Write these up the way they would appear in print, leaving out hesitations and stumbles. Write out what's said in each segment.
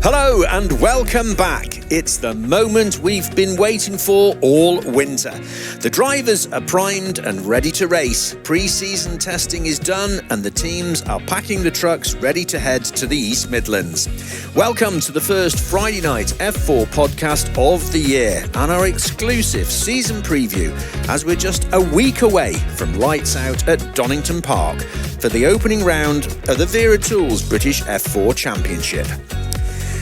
Hello and welcome back. It's the moment we've been waiting for all winter. The drivers are primed and ready to race. Pre-season testing is done and the teams are packing the trucks ready to head to the East Midlands. Welcome to the first Friday night F4 podcast of the year and our exclusive season preview as we're just a week away from lights out at Donington Park for the opening round of the Virtuosi British F4 Championship.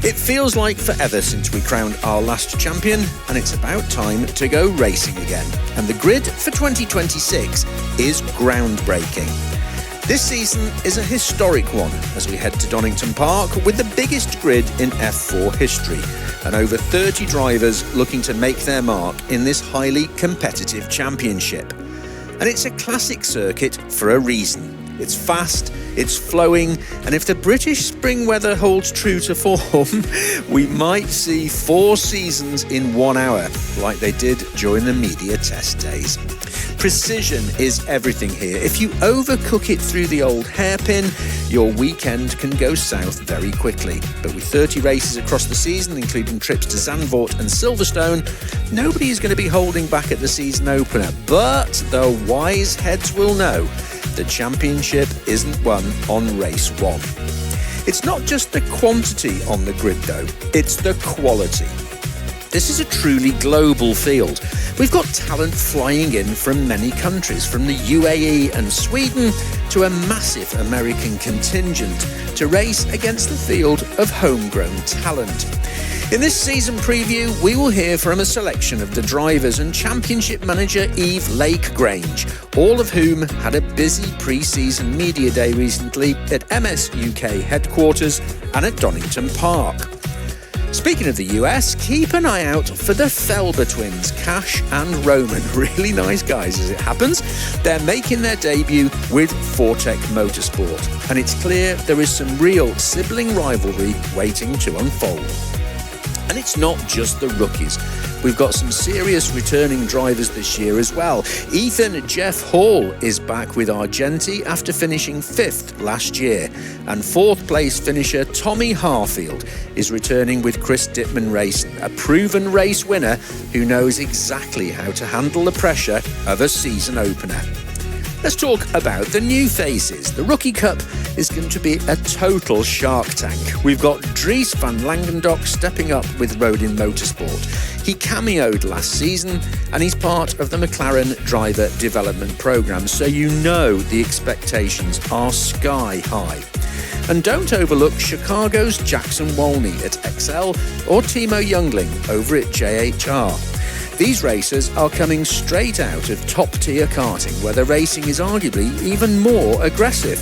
It feels like forever since we crowned our last champion, and it's about time to go racing again. And the grid for 2026 is groundbreaking. This season is a historic one as we head to Donington Park with the biggest grid in F4 history, and over 30 drivers looking to make their mark in this highly competitive championship. And it's a classic circuit for a reason. It's fast, it's flowing, and if the British spring weather holds true to form, we might see 4 seasons in 1 hour, like they did during the media test days. Precision is everything here. If you overcook it through the old hairpin, your weekend can go south very quickly. But with 30 races across the season, including trips to Zandvoort and Silverstone, nobody is going to be holding back at the season opener. But the wise heads will know the championship isn't won on race 1. It's not just the quantity on the grid though, it's the quality. This is a truly global field. We've got talent flying in from many countries, from the UAE and Sweden to a massive American contingent to race against the field of homegrown talent. In this season preview, we will hear from a selection of the drivers and championship manager Eve Lake-Grange, all of whom had a busy pre-season media day recently at MS UK headquarters and at Donington Park. Speaking of the US, keep an eye out for the Felber twins, Cash and Roman. Really nice guys as it happens. They're making their debut with Fortec Motorsport, and it's clear there is some real sibling rivalry waiting to unfold. And it's not just the rookies. We've got some serious returning drivers this year as well. Ethan Jeff Hall is back with Argenti after finishing 5th last year. And 4th place finisher Tommy Harfield is returning with Chris Dittmann Racing, a proven race winner who knows exactly how to handle the pressure of a season opener. Let's talk about the new faces. The Rookie Cup is going to be a total shark tank. We've got Dries Van Langendonck stepping up with Rodin Motorsport. He cameoed last season and he's part of the McLaren driver development programme, so you know the expectations are sky high. And don't overlook Chicago's Jackson Waly at Xcel or Teemo Youngling over at JHR. These racers are coming straight out of top-tier karting, where the racing is arguably even more aggressive.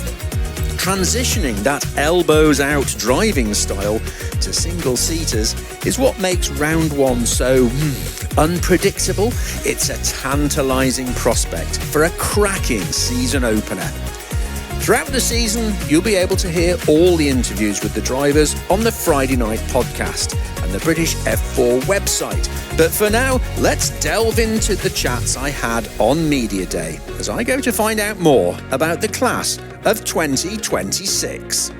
Transitioning that elbows-out driving style to single-seaters is what makes round 1 so unpredictable. It's a tantalising prospect for a cracking season opener. Throughout the season, you'll be able to hear all the interviews with the drivers on the Friday night podcast and the British F4 website. But for now, let's delve into the chats I had on Media Day as I go to find out more about the class of 2026.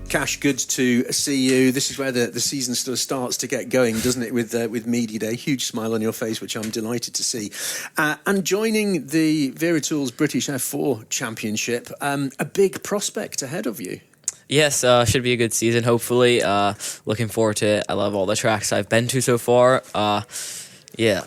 Cash, good to see you. This is where the season sort of starts to get going, doesn't it, with Media Day? Huge smile on your face, which I'm delighted to see. And joining the Virtuosi British F4 Championship, a big prospect ahead of you. Yes, should be a good season, hopefully. Looking forward to it. I love all the tracks I've been to so far. Yeah.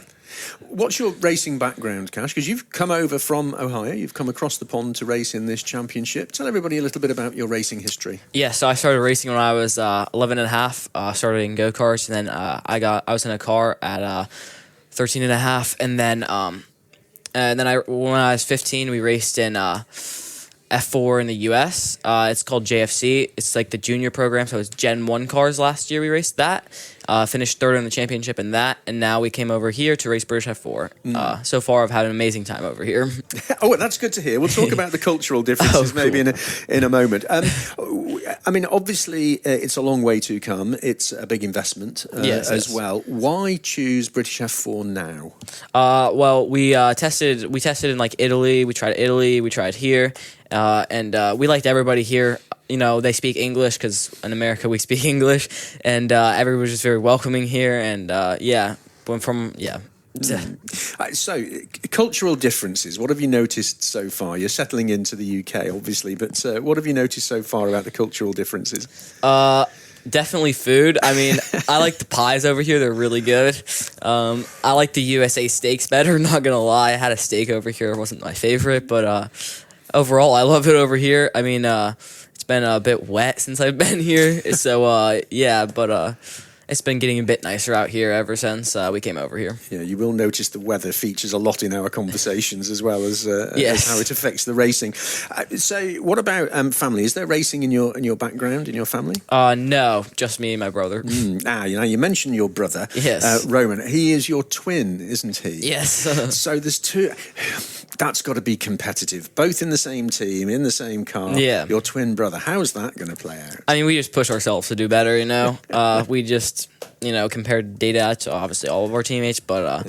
What's your racing background, Cash? Because you've come over from Ohio, you've come across the pond to race in this championship. Tell everybody a little bit about your racing history. Yeah, so I started racing when I was 11 and a half, started in go-karts, and then I was in a car at 13 and a half, and then when I was 15, we raced in F4 in the US. It's called JFC. It's like the junior program, so it's Gen 1 cars last year we raced that. Finished third in the championship in that, and now we came over here to race British F4. So far, I've had an amazing time over here. Oh, that's good to hear. We'll talk about the cultural differences maybe in a moment. I mean, obviously, it's a long way to come. It's a big investment as well. Why choose British F4 now? Well, we tested in like Italy. We tried Italy. We tried here. And we liked everybody here. You know, they speak English because in America we speak English, and everybody was just very welcoming here. And went from. So, cultural differences. What have you noticed so far? You're settling into the UK, obviously, but what have you noticed so far about the cultural differences? Definitely food. I mean, I like the pies over here. They're really good. I like the USA steaks better. Not gonna lie, I had a steak over here. It wasn't my favorite, but overall, I love it over here. I mean, it's been a bit wet since I've been here, so it's been getting a bit nicer out here ever since we came over here. Yeah, you will notice the weather features a lot in our conversations as well as how it affects the racing. So, what about family? Is there racing in your background, in your family? No, just me and my brother. You mentioned your brother, yes, Roman. He is your twin, isn't he? Yes. So there's two. That's got to be competitive, both in the same team, in the same car. Yeah. Your twin brother. How's that going to play out? I mean, we just push ourselves to do better, you know. We just, compare data to obviously all of our teammates, but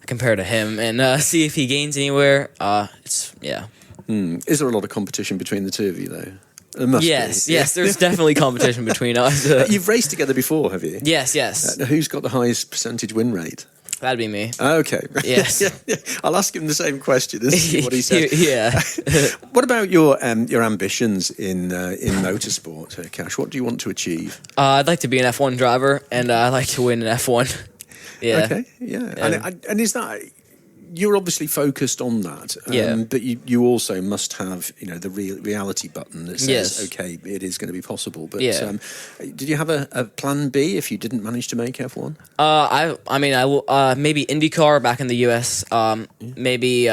compare to him and see if he gains anywhere. Is there a lot of competition between the two of you, though? There must be. Yes, there's definitely competition between us. You've raced together before, have you? Yes. Who's got the highest percentage win rate? That'd be me. Okay. Yes. I'll ask him the same question and see what he says. Yeah. What about your ambitions in motorsport, Cash? What do you want to achieve? I'd like to be an F1 driver, and I'd like to win an F1. Yeah. Okay. Yeah. And is that... You're obviously focused on that, but you also must have the reality button that says, okay, it is going to be possible. But did you have a plan B if you didn't manage to make F1? Maybe IndyCar back in the US, maybe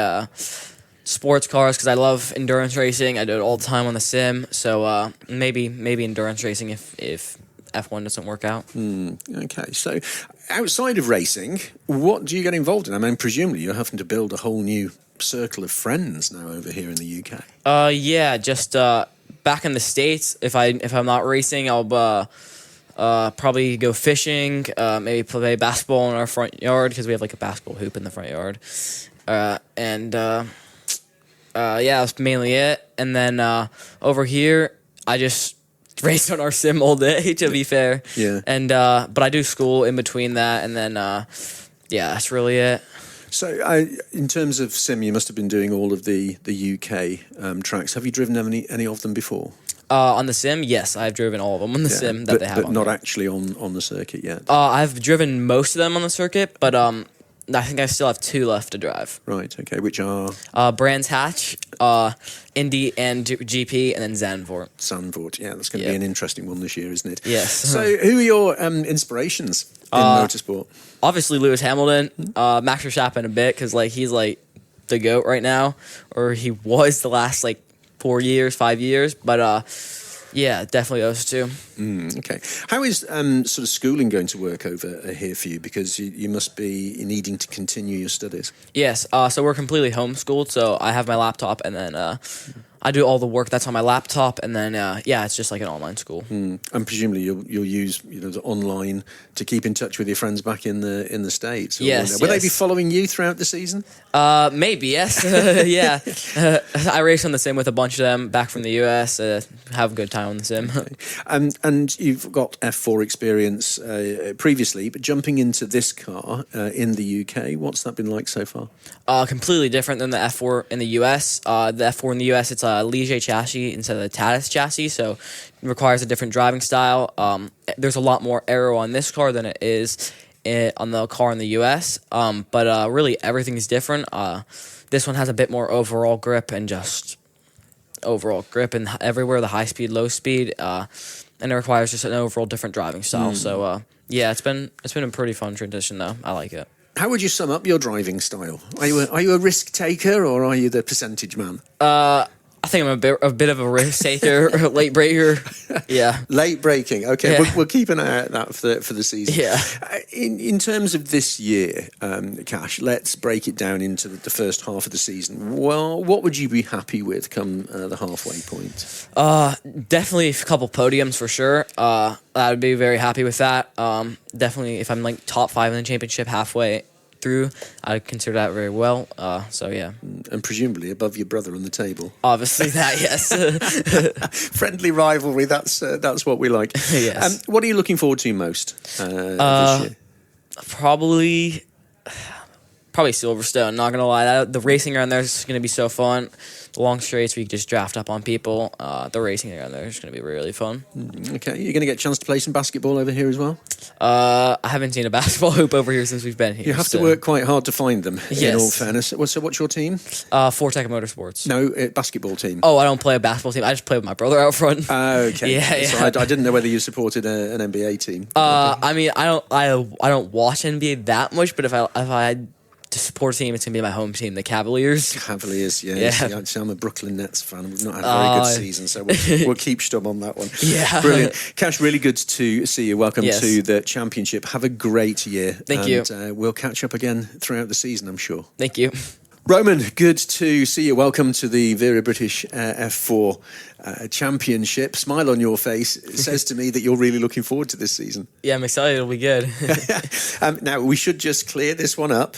sports cars because I love endurance racing. I do it all the time on the sim, so maybe endurance racing if F1 doesn't work out. Okay, so outside of racing, what do you get involved in? I mean, presumably you're having to build a whole new circle of friends now over here in the UK. Just back in the States, if I'm not racing, I'll probably go fishing, maybe play basketball in our front yard because we have like a basketball hoop in the front yard. That's mainly it. And then over here, I just race on our sim all day, to be fair. Yeah. And but I do school in between that, and then that's really it. So, in terms of sim, you must have been doing all of the UK tracks. Have you driven any of them before? On the sim, yes, I've driven all of them on the sim that they have. But not actually on the circuit yet. I've driven most of them on the circuit, but I think I still have 2 left to drive. Right. Okay. Which are Brands Hatch, Indy and GP, and then Zandvoort. Yeah, that's going to be an interesting one this year, isn't it? Yes. So, who are your inspirations in motorsport? Obviously, Lewis Hamilton, Max Verstappen a bit because he's the GOAT right now, or he was the last 5 years, but definitely those two. Okay. How is sort of schooling going to work over here for you? Because you must be needing to continue your studies. Yes. So we're completely homeschooled. So I have my laptop, and then I do all the work that's on my laptop, and then it's just like an online school. And presumably you'll use the online to keep in touch with your friends back in the States. Yes. Will they be following you throughout the season? Maybe yes. Yeah. I race on the sim with a bunch of them back from the US. Have a good time on the sim. Okay. And you've got F4 experience previously, but jumping into this car in the UK, what's that been like so far? Completely different than the F4 in the US. The F4 in the US, it's a Ligier chassis instead of the Tatis chassis, so it requires a different driving style. There's a lot more aero on this car than it is on the car in the US, but really everything is different. This one has a bit more overall grip and everywhere, the high speed, low speed, and it requires just an overall different driving style. So it's been a pretty fun transition though. I like it. How would you sum up your driving style? Are you a risk taker or are you the percentage man? I think I'm a bit of a risk taker, late breaker. Yeah. Late breaking. Okay, Yeah. we'll keep an eye out that for the season. Yeah. In terms of this year, Cash, let's break it down into the first half of the season. Well, what would you be happy with come the halfway point? Definitely a couple podiums for sure. I would be very happy with that. Definitely if I'm like top 5 in the championship halfway through, I'd consider that very well. So yeah. And presumably above your brother on the table. Obviously that, yes. Friendly rivalry, that's what we like. Yes. What are you looking forward to most this year? Probably Silverstone, not gonna lie. The racing around there is gonna be so fun. The long straights where you just draft up on people. The racing around there is gonna be really fun. Okay, you're going to get a chance to play some basketball over here as well? I haven't seen a basketball hoop over here since we've been here. You have to work quite hard to find them, in Yes. all fairness. So what's your team? Fortec Motorsports. No, basketball team. Oh, I don't play a basketball team. I just play with my brother out front. Okay. Yeah, So yeah. I didn't know whether you supported an NBA team. I mean, I don't watch NBA that much, but if I had to support a team, it's gonna be my home team, the Cavaliers. Cavaliers, yeah. Yeah. See, I'm a Brooklyn Nets fan. We've not had a very good season, so we'll keep stum on that one. Yeah. Brilliant. Cash, really good to see you. Welcome Yes. to the championship. Have a great year. Thank you. We'll catch up again throughout the season, I'm sure. Thank you. Roman, good to see you. Welcome to the Wera British F4 Championship. Smile on your face. It says to me that you're really looking forward to this season. Yeah, I'm excited. It'll be good. Now, we should just clear this one up.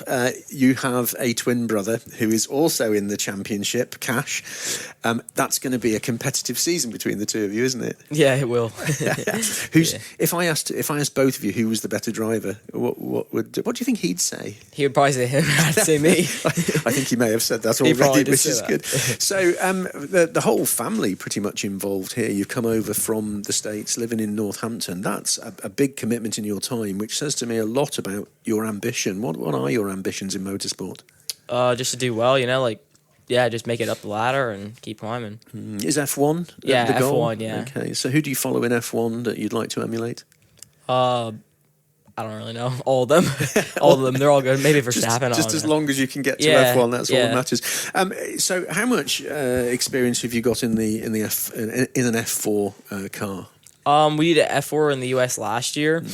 You have a twin brother who is also in the championship, Cash. That's going to be a competitive season between the two of you, isn't it? Yeah, it will. If I asked both of you who was the better driver, what do you think he'd say? He would probably say him. I'd say me. I think he may have said that He probably already, did which say is that. good. So the whole family pretty much involved here. You've come over from the States, living in Northampton. That's a big commitment in your time, which says to me a lot about your ambition. What are your ambitions in motorsport? Just to do well, just make it up the ladder and keep climbing. Is F1 Yeah, the goal? F1, yeah. Okay, so who do you follow in F1 that you'd like to emulate? I don't really know. All of them. All of them. They're all good. Maybe Verstappen. Just as long as you can get to Yeah, F1, that's all yeah. that matters. So, how much experience have you got in an F4 car? We did an F4 in the US last year,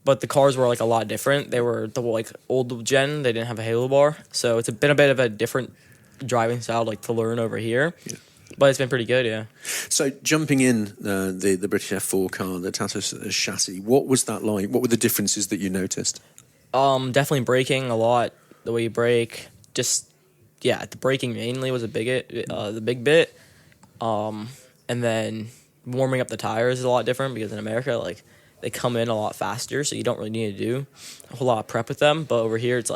but the cars were like a lot different. They were the old gen. They didn't have a halo bar, so it's been a bit of a different driving style to learn over here. Yeah. But it's been pretty good, yeah. So jumping in the British F4 car, the Tata chassis, what was that like? What were the differences that you noticed? Definitely braking a lot. The way you brake, the braking mainly was the big bit. And then warming up the tires is a lot different because in America, they come in a lot faster, so you don't really need to do a whole lot of prep with them. But over here, it's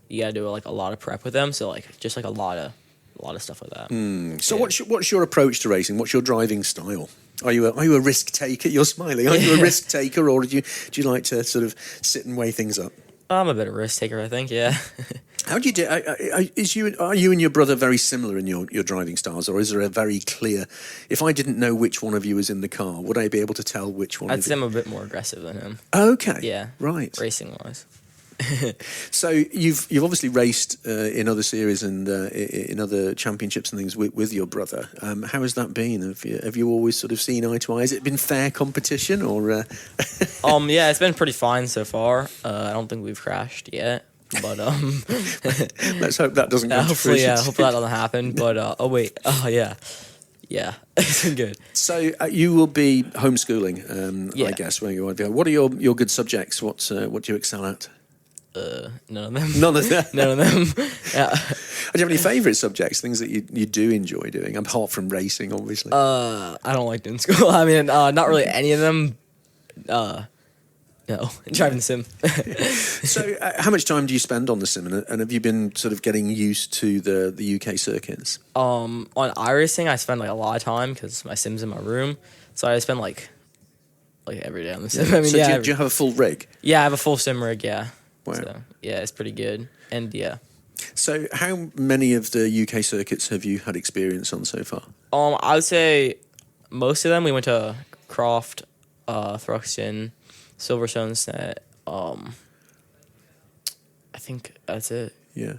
you gotta do a lot of prep with them. So just a lot of stuff like that. So what's your approach to racing? What's your driving style? Are you a risk taker? You're smiling. Are you a risk taker, or do you like to sort of sit and weigh things up? I'm a bit of a risk taker, I think. Yeah. How do you do? Are you and your brother very similar in your driving styles, or is there a very clear? If I didn't know which one of you was in the car, would I be able to tell which one? I'd say I'm a bit more aggressive than him. Okay. Yeah. Right. Racing wise. So you've obviously raced in other series and in other championships and things with your brother. How has that been? Have you always sort of seen eye to eye? Has it been fair competition or? Yeah, it's been pretty fine so far. I don't think we've crashed yet, but let's hope that doesn't. Hopefully that doesn't happen. But yeah, it's been good. So you will be homeschooling, Yeah. I guess. Where you want to be. What are your good subjects? What do you excel at? None of them. None of them. None of them. Yeah. Do you have any favourite subjects? Things that you do enjoy doing, apart from racing, obviously. I don't like doing school. I mean, not really any of them. No, driving the sim. So, how much time do you spend on the sim, and have you been sort of getting used to the UK circuits? On iRacing, I spend a lot of time because my sim's in my room, so I spend every day on the sim. I mean, so do you have a full rig? Yeah, I have a full sim rig. Yeah. Wow. So, yeah, it's pretty good, and yeah. So, how many of the UK circuits have you had experience on so far? I would say most of them. We went to Croft, Thruxton, Silverstone Set. I think that's it. Yeah.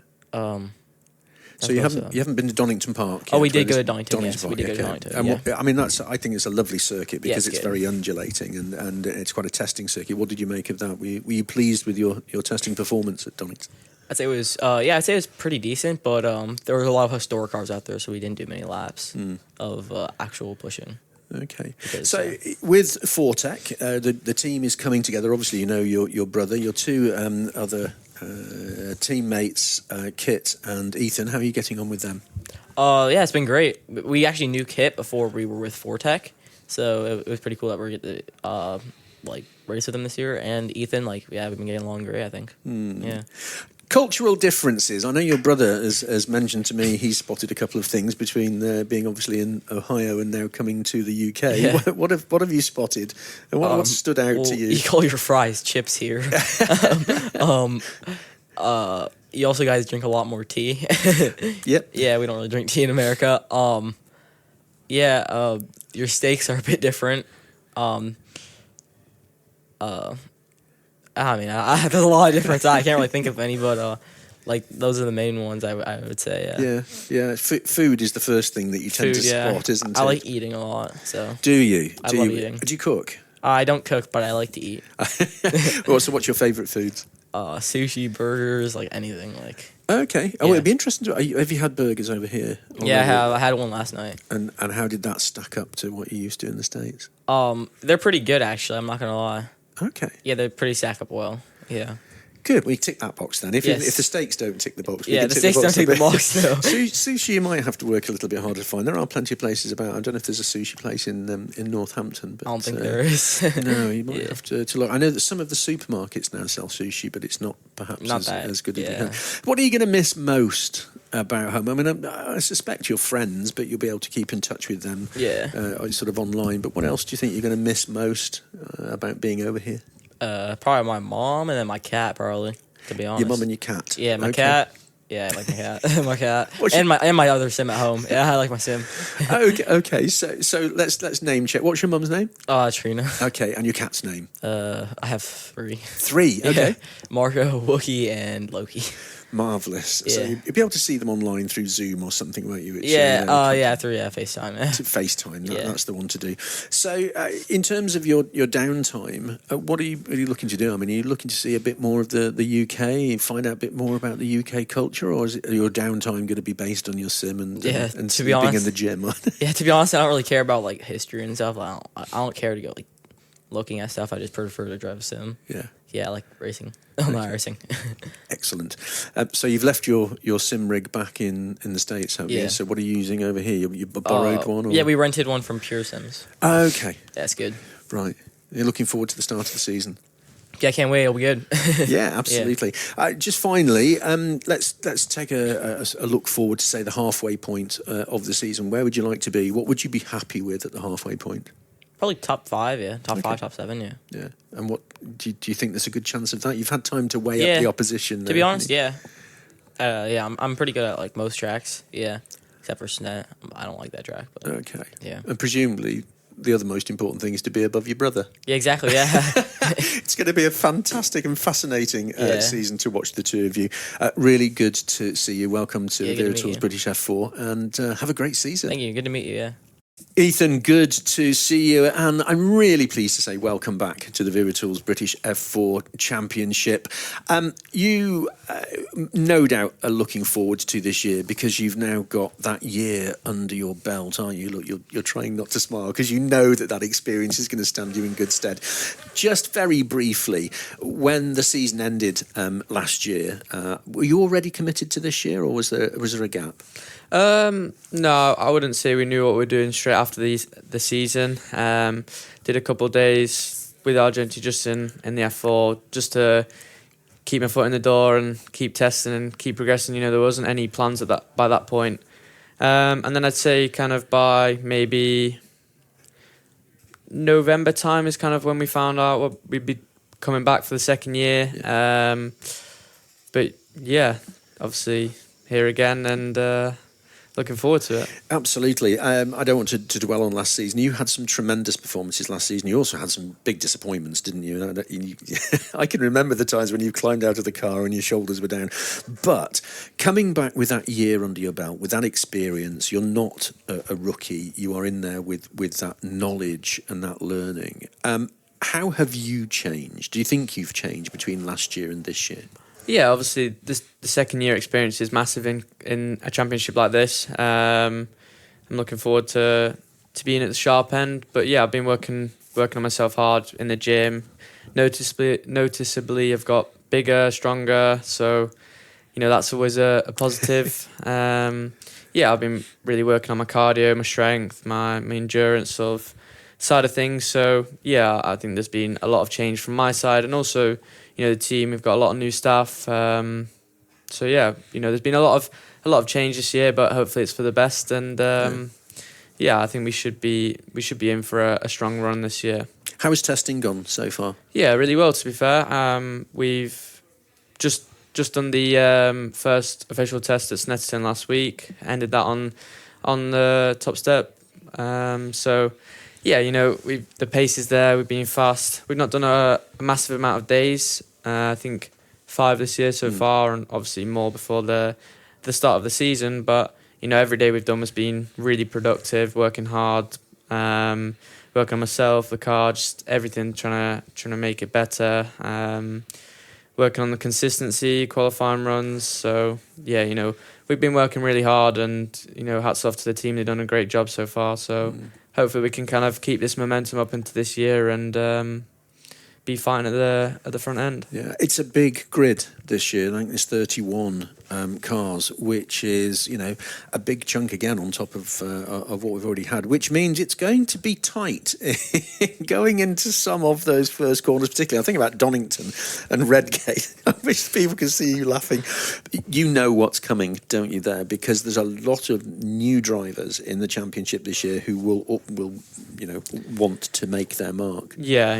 So you haven't been to Donington Park? Oh, yet, we did where go to this- Donington. Yes, Park, we did go to okay. Donington. And Yeah. I mean, I think it's a lovely circuit because it's it's good. very undulating and it's quite a testing circuit. What did you make of that? Were you pleased with your testing performance at Donington? I'd say it was I'd say it was pretty decent, but there was a lot of historic cars out there, so we didn't do many laps of actual pushing. Okay. Because, So with Fortec, the team is coming together. Obviously, you know your brother, your two other teammates, Kit and Ethan. How are you getting on with them? Yeah, it's been great. We actually knew Kit before we were with Fortec, so it was pretty cool that we're getting to race with them this year. And Ethan, we've been getting along great, I think. Yeah. Cultural differences. I know your brother has mentioned to me he's spotted a couple of things between being obviously in Ohio and now coming to the UK. Yeah. What have you spotted? And what stood out to you? You call your fries chips here. You also guys drink a lot more tea. Yep. Yeah, we don't really drink tea in America. Your steaks are a bit different. There's a lot of difference. I can't really think of any, but those are the main ones I would say. Yeah. Food is the first thing that you tend to spot, isn't it? I like eating a lot. So Do you? I love eating. Do you cook? I don't cook, but I like to eat. So what's your favourite foods? Sushi, burgers, anything. Okay. Oh, it'd be interesting have you had burgers over here? Yeah, I have. I had one last night. And how did that stack up to what you used to in the States? They're pretty good actually. I'm not gonna lie. Okay. Yeah, they pretty stack up well. Yeah. Good. We tick that box then. If Yes. the steaks don't tick the box, we Yeah, can the tick steaks don't tick the box, though. Sushi, you might have to work a little bit harder to find. There are plenty of places about. I don't know if there's a sushi place in Northampton. But, I don't think there is. No, you might have to look. I know that some of the supermarkets now sell sushi, but it's not perhaps as good as you can. What are you going to miss most about home? I mean, I suspect your friends, but you'll be able to keep in touch with them. Yeah. Sort of online. But what else do you think you're going to miss most about being over here? Probably my mom and then my cat, probably, to be honest. Your mum and your cat? Yeah, my Okay. cat. Yeah, I like my cat. My cat. And my other sim at home. Yeah, I like my sim. Okay. So let's name check. What's your mum's name? Trina. Okay, and your cat's name? I have 3. 3. Okay. Yeah. Marco, Wookie, and Loki. Marvellous. Yeah. So you'll be able to see them online through Zoom or something, won't you? Through FaceTime. FaceTime, that's the one to do. So, in terms of your downtime, what are you looking to do? I mean, are you looking to see a bit more of the UK, find out a bit more about the UK culture, or is your downtime going to be based on your sim and to sleeping be honest, in the gym? Yeah, to be honest, I don't really care about history and stuff. I don't care to go looking at stuff. I just prefer to drive a sim. Yeah, I like racing. I'm not racing. Excellent. So you've left your sim rig back in the States, haven't you? So what are you using over here? You borrowed one? Or? Yeah, we rented one from Pure Sims. Okay. That's good. Right. You're looking forward to the start of the season? Yeah, I can't wait. It'll be good. Yeah, absolutely. Just finally, let's take a look forward to, say, the halfway point of the season. Where would you like to be? What would you be happy with at the halfway point? Probably top 5, yeah. Top 5, top 7, yeah. Yeah. And what do you think there's a good chance of that? You've had time to weigh up the opposition. To be honest, yeah. I'm pretty good at most tracks, yeah. Except for Snet. I don't like that track. But, okay. Yeah. And presumably the other most important thing is to be above your brother. Yeah, exactly, yeah. It's going to be a fantastic and fascinating season to watch the two of you. Really good to see you. Welcome to Virtuosi British F4 and have a great season. Thank you. Good to meet you, yeah. Ethan, good to see you, and I'm really pleased to say welcome back to the Virtuosi British F4 Championship. You no doubt are looking forward to this year because you've now got that year under your belt, aren't you? Look, you're trying not to smile because you know that experience is going to stand you in good stead. Just very briefly, when the season ended last year, were you already committed to this year, or was there a gap? No, I wouldn't say we knew what we were doing straight after the season. Did a couple of days with Argenti just in the F4 just to keep my foot in the door and keep testing and keep progressing. There wasn't any plans by that point. And then I'd say kind of by maybe November time is kind of when we found out we'd be coming back for the second year. But yeah, obviously here again and looking forward to it. Absolutely. I don't want to dwell on last season. You had some tremendous performances last season. You also had some big disappointments, didn't you? I can remember the times when you climbed out of the car and your shoulders were down. But coming back with that year under your belt, with that experience, you're not a rookie. You are in there with that knowledge and that learning. How have you changed? Do you think you've changed between last year and this year? Yeah, obviously the second year experience is massive in a championship like this. I'm looking forward to being at the sharp end. But yeah, I've been working on myself hard in the gym. Noticeably, I've got bigger, stronger. So, that's always a positive. Yeah, I've been really working on my cardio, my strength, my endurance side of things. So yeah, I think there's been a lot of change from my side, and also the team, we've got a lot of new staff. So yeah, there's been a lot of change this year, but hopefully it's for the best. And yeah, I think we should be in for a strong run this year. How has testing gone so far? Yeah, really well, to be fair. We've just done the first official test at Snetterton last week. Ended that on the top step. So yeah, the pace is there. We've been fast. We've not done a massive amount of days. I think 5 this year so far, and obviously more before the start of the season. But every day we've done has been really productive. Working hard, working on myself, the car, just everything. Trying to make it better. Working on the consistency, qualifying runs. So yeah, we've been working really hard, and hats off to the team. They've done a great job so far. So. Hopefully we can kind of keep this momentum up into this year and be fine at the front end. Yeah, it's a big grid this year. I think there's 31 cars, which is a big chunk again on top of what we've already had, which means it's going to be tight going into some of those first corners. Particularly, I think about Donington and Redgate. I wish people could see you laughing. You know what's coming, don't you? There, because there's a lot of new drivers in the championship this year who will want to make their mark. Yeah,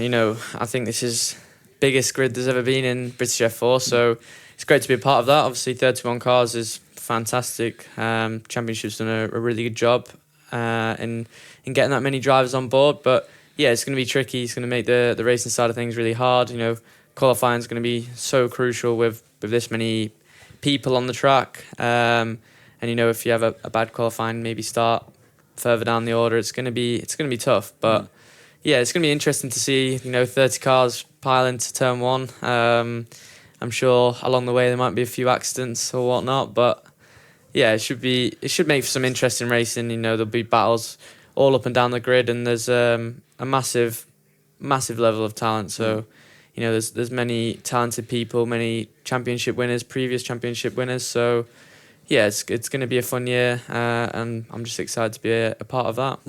I think this is biggest grid there's ever been in British F4, so it's great to be a part of that. Obviously 31 cars is fantastic. Championship's done a really good job in getting that many drivers on board, but yeah, it's going to be tricky. It's going to make the racing side of things really hard. Qualifying is going to be so crucial with this many people on the track, and if you have a bad qualifying, maybe start further down the order, it's going to be tough. But yeah, it's going to be interesting to see 30 cars pile into turn 1. I'm sure along the way there might be a few accidents or whatnot, but yeah, it should make for some interesting racing. There'll be battles all up and down the grid, and there's a massive level of talent. So there's many talented people, many championship winners, previous championship winners. So yeah, it's going to be a fun year, and I'm just excited to be a part of that.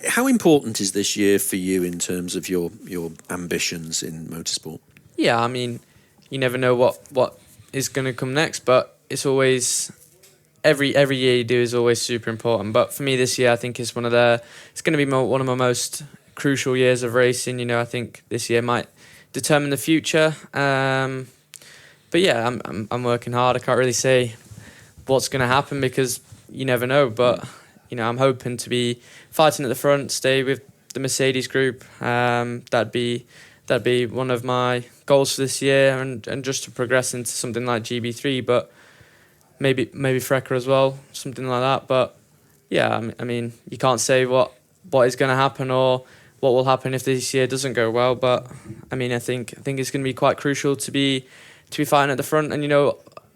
How important is this year for you in terms of your ambitions in motorsport? Yeah, I mean, you never know what is going to come next, but it's always every year you do is always super important. But for me this year, I think it's going to be one of my most crucial years of racing. I think this year might determine the future. But yeah, I'm working hard. I can't really say what's going to happen because you never know, but I'm hoping to be fighting at the front, stay with the Mercedes group. That'd be one of my goals for this year, and just to progress into something like GB3, but maybe Frecker as well, something like that. But yeah, I mean, you can't say what is going to happen or what will happen if this year doesn't go well, but I mean, I think it's going to be quite crucial to be fighting at the front, and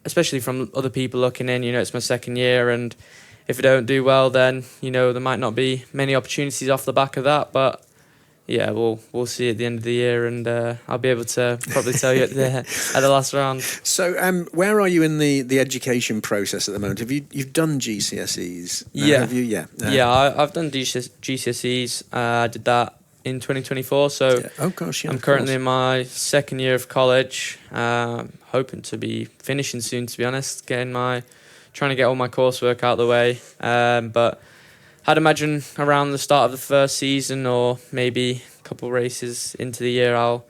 especially from other people looking in, it's my second year, and if I don't do well, then there might not be many opportunities off the back of that. But yeah, we'll see at the end of the year, and I'll be able to probably tell you at the last round. So, where are you in the education process at the moment? You've done GCSEs? Yeah, have you? Yeah, I've done GCSEs. I did that in 2024. So, yeah. Oh gosh, yeah, I'm currently in my second year of college. Hoping to be finishing soon, to be honest. Trying to get all my coursework out of the way. But I'd imagine around the start of the first season, or maybe a couple races into the year, I'll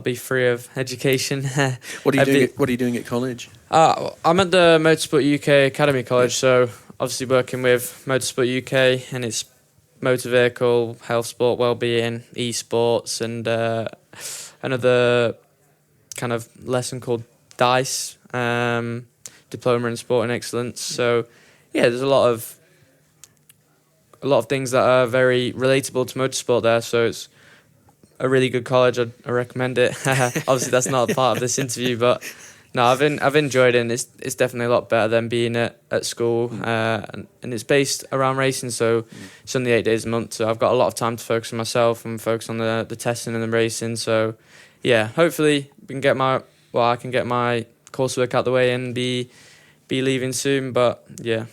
be free of education. What are you doing? What are you doing at college? I'm at the Motorsport UK Academy College, so obviously working with Motorsport UK and its motor vehicle, health, sport, well-being, esports, and another kind of lesson called Dice, Diploma in Sport and Excellence. So yeah, there's a lot of things that are very relatable to motorsport there. So it's a really good college. I recommend it. Obviously, that's not a part of this interview, but no, I've enjoyed it. And it's definitely a lot better than being at school. And it's based around racing, so it's only 8 days a month. So I've got a lot of time to focus on myself and focus on the testing and the racing. So yeah, hopefully I can get my coursework out the way and be leaving soon. But yeah.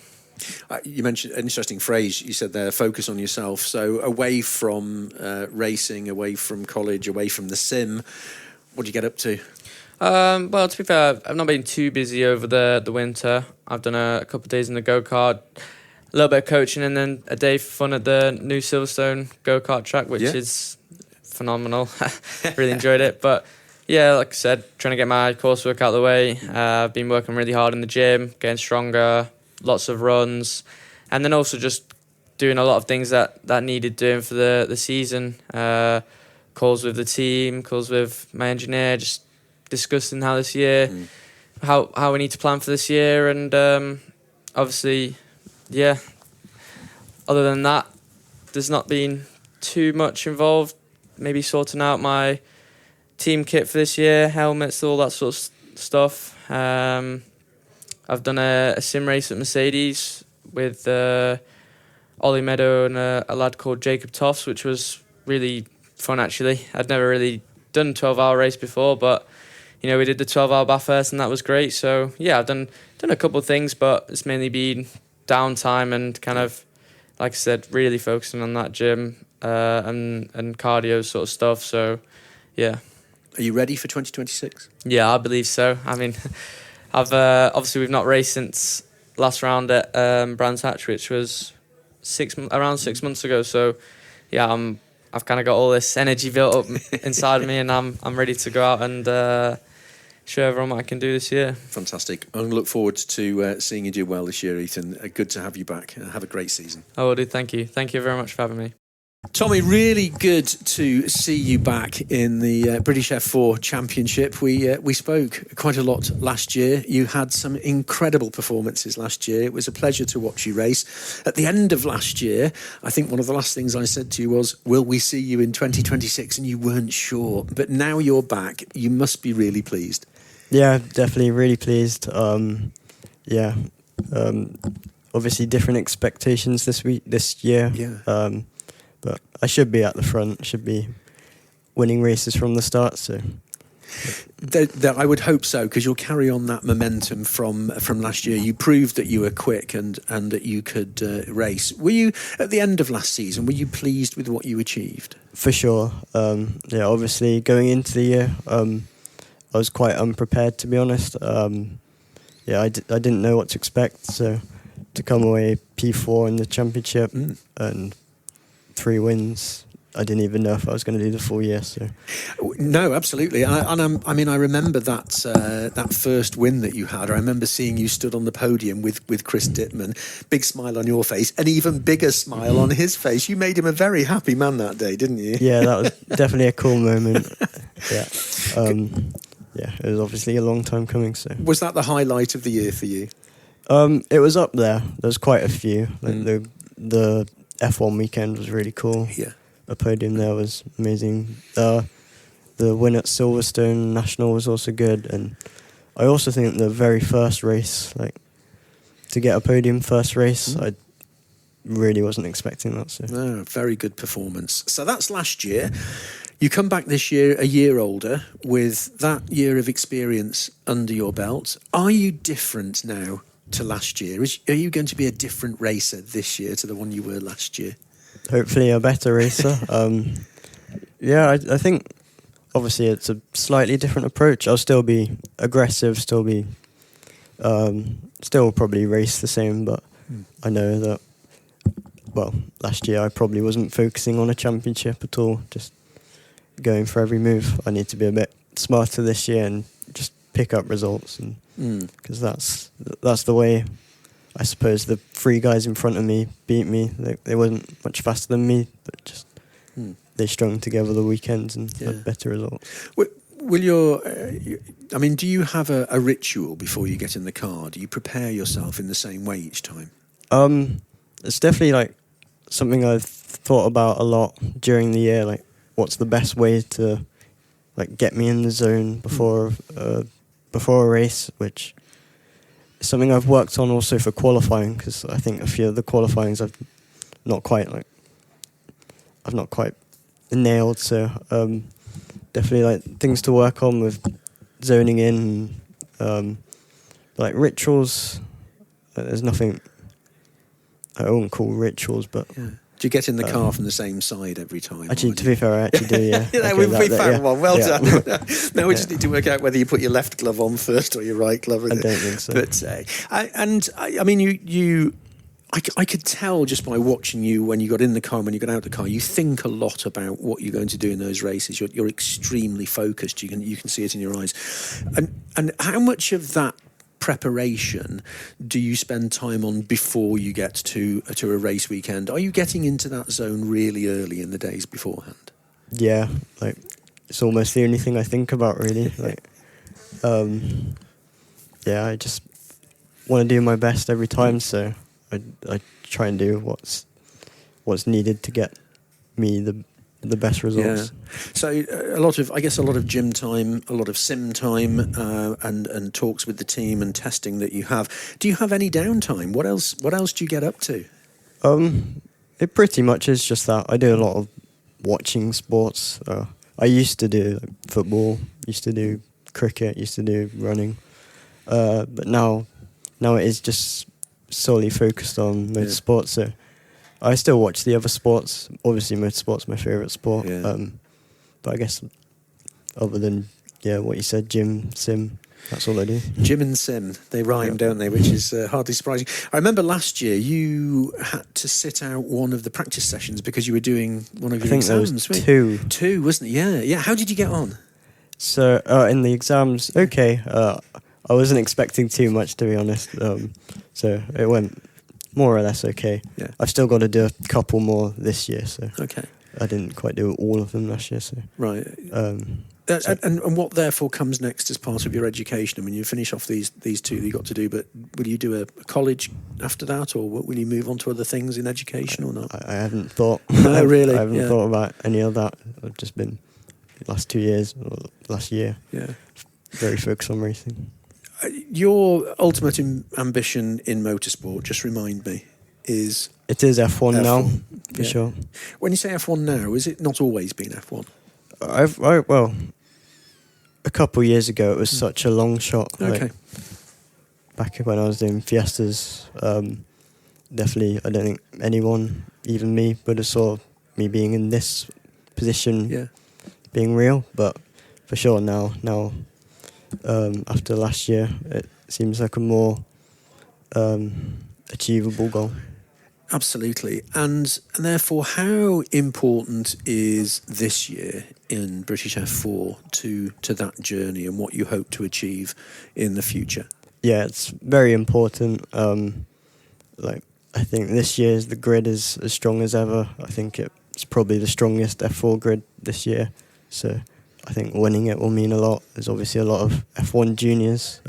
You mentioned an interesting phrase. You said there, focus on yourself. So away from racing, away from college, away from the sim, what do you get up to? Well, to be fair, I've not been too busy over the winter. I've done a couple of days in the go-kart, a little bit of coaching, and then a day for fun at the new Silverstone go-kart track, which is phenomenal. Really enjoyed it. But yeah, like I said, trying to get my coursework out of the way. I've been working really hard in the gym, getting stronger, lots of runs, and then also just doing a lot of things that needed doing for the season. Calls with the team, calls with my engineer, just discussing how this year, how we need to plan for this year, and obviously, yeah. Other than that, there's not been too much involved. Maybe sorting out my team kit for this year, helmets, all that sort of stuff. I've done a sim race at Mercedes with Ollie Meadow and a lad called Jacob Toffs, which was really fun actually. I'd never really done a 12-hour race before, but we did the 12-hour Bathurst and that was great. So yeah, I've done a couple of things, but it's mainly been downtime and kind of, like I said, really focusing on that gym and cardio sort of stuff. So yeah. Are you ready for 2026? Yeah, I believe so. I mean, I've obviously we've not raced since last round at Brands Hatch, which was around 6 months ago. So yeah, I've kind of got all this energy built up inside of me, and I'm ready to go out and show everyone what I can do this year. Fantastic. I look forward to seeing you do well this year, Ethan. Good to have you back. Have a great season. I will do. Thank you. Thank you very much for having me. Tommy, really good to see you back in the British F4 Championship. We spoke quite a lot last year. You had some incredible performances last year. It was a pleasure to watch you race. At the end of last year, I think one of the last things I said to you was, will we see you in 2026? And you weren't sure. But now you're back. You must be really pleased. Yeah, definitely really pleased. Obviously different expectations this year. Yeah. But I should be at the front, should be winning races from the start. So I would hope so, because you'll carry on that momentum from last year. You proved that you were quick and that you could race. Were you, at the end of last season, were you pleased with what you achieved? For sure. Obviously going into the year, I was quite unprepared, to be honest. I didn't know what to expect. So to come away P4 in the championship and 3 wins, I didn't even know if I was going to do the full year. So, no, absolutely. I remember that first win that you had. I remember seeing you stood on the podium with Chris Dittmann. Big smile on your face, an even bigger smile on his face. You made him a very happy man that day, didn't you? Yeah, that was definitely a cool moment. Yeah. It was obviously a long time coming. So, was that the highlight of the year for you? It was up there. There's quite a few. Like the F1 weekend was really cool. Yeah. The podium there was amazing. The win at Silverstone National was also good, and I also think the very first race, like to get a podium first race, I really wasn't expecting that. So very good performance. So that's last year. You come back this year a year older with that year of experience under your belt. Are you different now to last year? Are you going to be a different racer this year to the one you were last year? Hopefully a better racer. I think obviously it's a slightly different approach. I'll still be aggressive, still probably race the same, but I know that, last year I probably wasn't focusing on a championship at all, just going for every move. I need to be a bit smarter this year and just pick up results, and because that's the way I suppose the 3 guys in front of me beat me. They weren't much faster than me, but just they strung together the weekends and had better results. Will do you have a ritual before you get in the car? Do you prepare yourself in the same way each time? It's definitely like something I've thought about a lot during the year. Like, what's the best way to like get me in the zone before a race, which is something I've worked on also for qualifying, because I think a few of the qualifyings I've not quite nailed. So definitely like things to work on with zoning in, like rituals. There's nothing I won't call rituals, but do you get in the car from the same side every time? Actually, to be fair, I actually do. Yeah, we found one. Well done. Now we just need to work out whether you put your left glove on first or your right glove. I don't think so. But I could tell just by watching you when you got in the car and when you got out of the car, you think a lot about what you're going to do in those races. You're extremely focused. You can see it in your eyes. And how much of that preparation do you spend time on before you get to a race weekend? Are you getting into that zone really early in the days beforehand? Yeah, like it's almost the only thing I think about, really. Like, I just want to do my best every time, so I try and do what's needed to get me the best results. Yeah. So a lot of gym time, a lot of sim time, and talks with the team and testing that you have. Do you have any downtime? What else do you get up to? It pretty much is just that. I do a lot of watching sports. I used to do football, used to do cricket, used to do running, but now it is just solely focused on motorsport. So I still watch the other sports. Obviously, motorsport's my favourite sport. Yeah. But I guess other than what you said, gym, sim, that's all I do. Gym and sim, they rhyme, don't they? Which is hardly surprising. I remember last year you had to sit out one of the practice sessions because you were doing one of your exams. I think there was 2. 2, wasn't it? Yeah. How did you get on? So in the exams, okay. I wasn't expecting too much, to be honest. So it went more or less okay. Yeah. I've still got to do a couple more this year, so okay. I didn't quite do all of them last year. So right. And what therefore comes next as part of your education? I mean, you finish off these 2 that you got to do, but will you do a college after that, or will you move on to other things in education or not? I haven't thought. No, really. I haven't thought about any of that. I've just been the last 2 years, or last year, very focused on racing. Your ultimate ambition in motorsport, just remind me, is... It is F1 now, for sure. When you say F1 now, is it not always been F1? Well, a couple of years ago, it was such a long shot. Okay. Like, back when I was doing Fiestas, definitely, I don't think anyone, even me, would have saw me being in this position, being real. But for sure now, after last year, it seems like a more achievable goal. Absolutely. And therefore, how important is this year in British F4 to that journey and what you hope to achieve in the future? Yeah, it's very important. I think this year's the grid is as strong as ever. I think it's probably the strongest F4 grid this year. So I think winning it will mean a lot. There's obviously a lot of F1 juniors.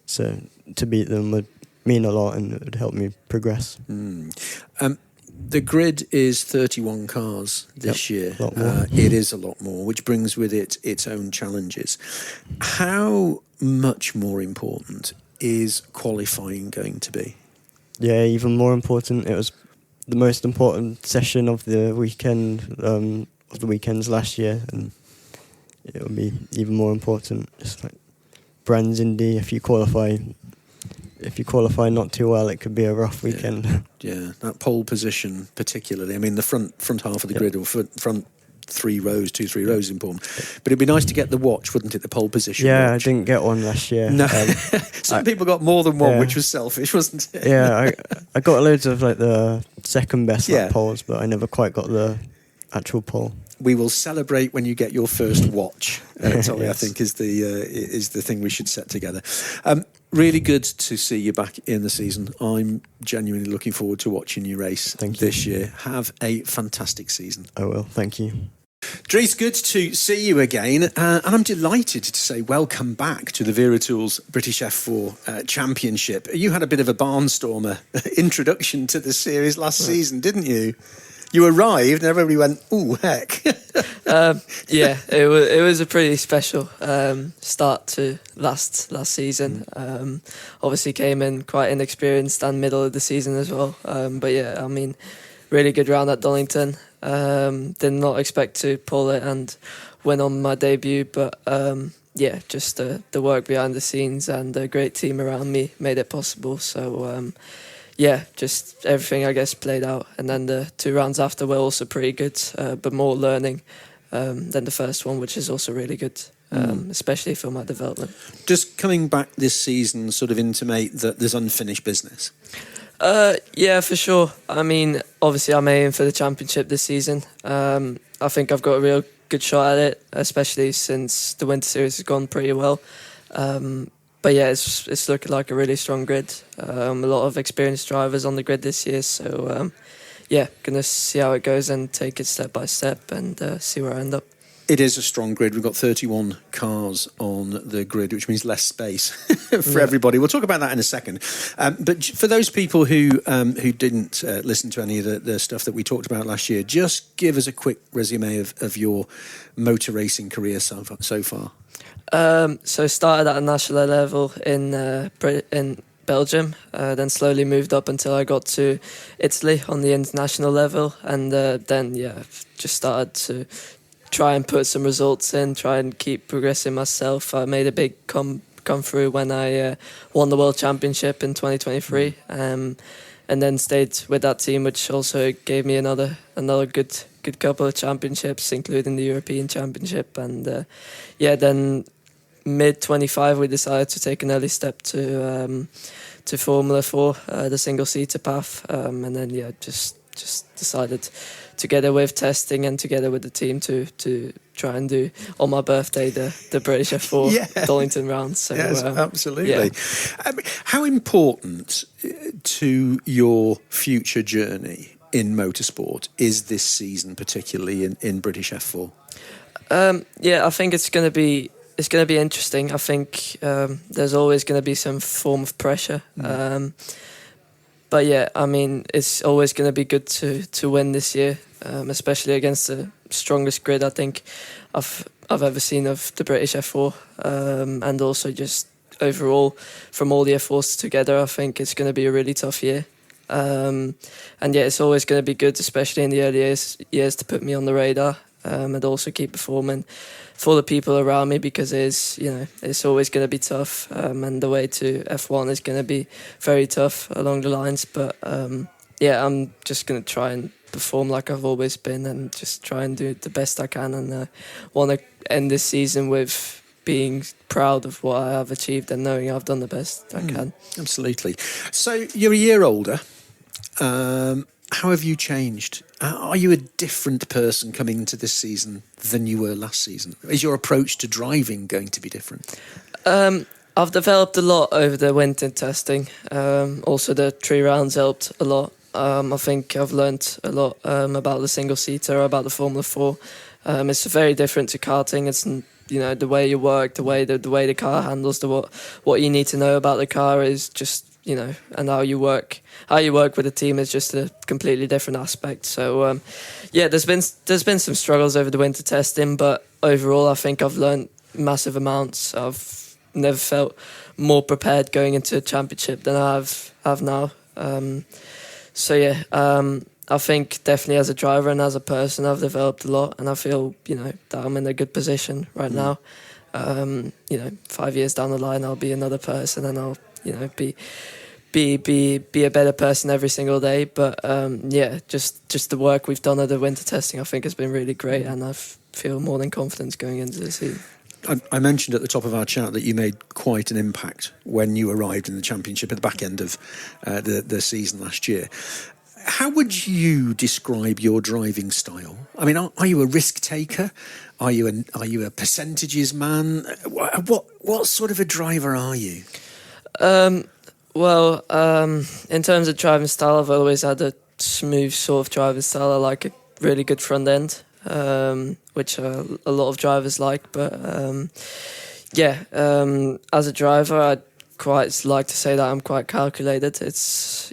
So to beat them would mean a lot and it would help me progress. The grid is 31 cars this year. A lot more. It is a lot more, which brings with it its own challenges. How much more important is qualifying going to be? Yeah, even more important. It was the most important session of the weekend, of the weekends last year, and it will be even more important. Just like Brands Indy, if you qualify not too well, it could be a rough weekend. Yeah, that pole position particularly. I mean, the front half of the grid, or front 3 rows, 2-3 rows is important. But it'd be nice to get the watch, wouldn't it? The pole position. Yeah, watch. I didn't get one last year. No, some people got more than one, which was selfish, wasn't it? Yeah, I got loads of like the second best lap poles, but I never quite got the actual pole. We will celebrate when you get your first watch, Tommy. Yes. I think is the thing we should set together. Really good to see you back in the season. I'm genuinely looking forward to watching you race this year. Have a fantastic season. I will. Thank you. Dries, good to see you again, and I'm delighted to say welcome back to the Vera Tools British F4 Championship. You had a bit of a barnstormer introduction to the series last season, didn't you? You arrived and everybody went, "Ooh, heck!" Yeah, it was a pretty special start to last season. Obviously, came in quite inexperienced and middle of the season as well. But yeah, I mean, really good round at Donington. Did not expect to pull it and win on my debut, but yeah, just the work behind the scenes and a great team around me made it possible. So yeah, just everything I guess played out, and then the 2 rounds after were also pretty good, but more learning than the first one, which is also really good, especially for my development. Does coming back this season sort of intimate that there's unfinished business? Yeah, for sure. I mean, obviously I'm aiming for the championship this season. I think I've got a real good shot at it, especially since the Winter Series has gone pretty well. But yeah, it's looking like a really strong grid. A lot of experienced drivers on the grid this year, so yeah, gonna see how it goes and take it step by step and see where I end up. It is a strong grid. We've got 31 cars on the grid, which means less space for everybody. We'll talk about that in a second. But for those people who didn't listen to any of the stuff that we talked about last year, just give us a quick resume of your motor racing career so far. So started at a national level in Belgium, then slowly moved up until I got to Italy on the international level, and then yeah, just started to try and put some results in, try and keep progressing myself. I made a big come through when I won the World Championship in 2023, and then stayed with that team, which also gave me another good couple of championships, including the European Championship. And yeah, then mid-25 we decided to take an early step to Formula 4, the single-seater path, and then yeah, just decided together with testing and together with the team to try and do on my birthday the British F4 Donington round. So yes, absolutely. Yeah. How important to your future journey in motorsport is this season, particularly in British F4? Yeah, I think it's going to be interesting. I think there's always going to be some form of pressure. But yeah, I mean, it's always going to be good to win this year, especially against the strongest grid I think I've ever seen of the British F4, and also just overall from all the F4s together. I think it's going to be a really tough year, and yeah, it's always going to be good, especially in the early years to put me on the radar, and also keep performing for the people around me, because it's always going to be tough, and the way to F1 is going to be very tough along the lines. But yeah, I'm just going to try and perform like I've always been and just try and do the best I can, and want to end this season with being proud of what I have achieved and knowing I've done the best I can. Absolutely. So you're a year older. How have you changed? Are you a different person coming into this season than you were last season? Is your approach to driving going to be different? I've developed a lot over the winter testing. Also, the 3 rounds helped a lot. I think I've learnt a lot about the single-seater, about the Formula 4. It's very different to karting. It's the way you work, the way the car handles, what you need to know about the car is just and how you work with the team is just a completely different aspect. So yeah, there's been some struggles over the winter testing, but overall I think I've learned massive amounts. I've never felt more prepared going into a championship than I have now. So yeah, I think definitely as a driver and as a person I've developed a lot, and I feel that I'm in a good position right now. 5 years down the line I'll be another person, and I'll be a better person every single day. But yeah, just the work we've done at the winter testing I think has been really great, and I feel more than confident going into the season. I mentioned at the top of our chat that you made quite an impact when you arrived in the championship at the back end of the season last year. How would you describe your driving style? I mean, are you a risk taker? Are you a percentages man? What sort of a driver are you? In terms of driving style, I've always had a smooth sort of driving style. I like a really good front end, which a lot of drivers like. But as a driver, I'd quite like to say that I'm quite calculated. It's,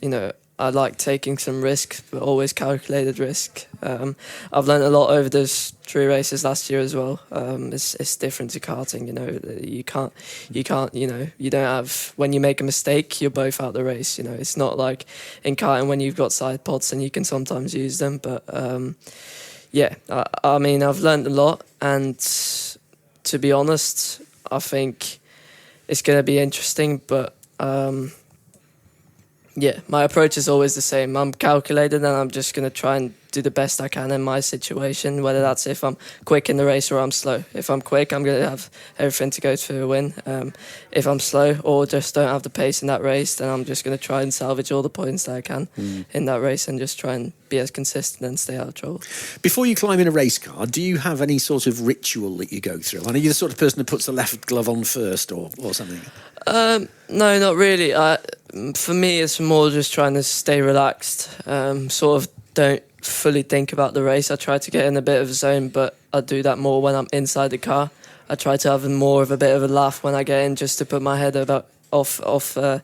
I like taking some risk, but always calculated risk. I've learned a lot over those 3 races last year as well. It's different to karting, you don't have, when you make a mistake, you're both out the race. It's not like in karting when you've got side pods and you can sometimes use them. But I mean, I've learned a lot, and to be honest, I think it's going to be interesting, but my approach is always the same. I'm calculated, and I'm just going to try and do the best I can in my situation, whether that's if I'm quick in the race or I'm slow. If I'm quick, I'm going to have everything to go to a win. If I'm slow or just don't have the pace in that race, then I'm just going to try and salvage all the points that I can in that race and just try and be as consistent and stay out of trouble. Before you climb in a race car, do you have any sort of ritual that you go through? I know you're the sort of person who puts the left glove on first or something. No, not really. For me, it's more just trying to stay relaxed. Sort of don't fully think about the race. I try to get in a bit of a zone, but I do that more when I'm inside the car. I try to have more of a bit of a laugh when I get in, just to put my head off the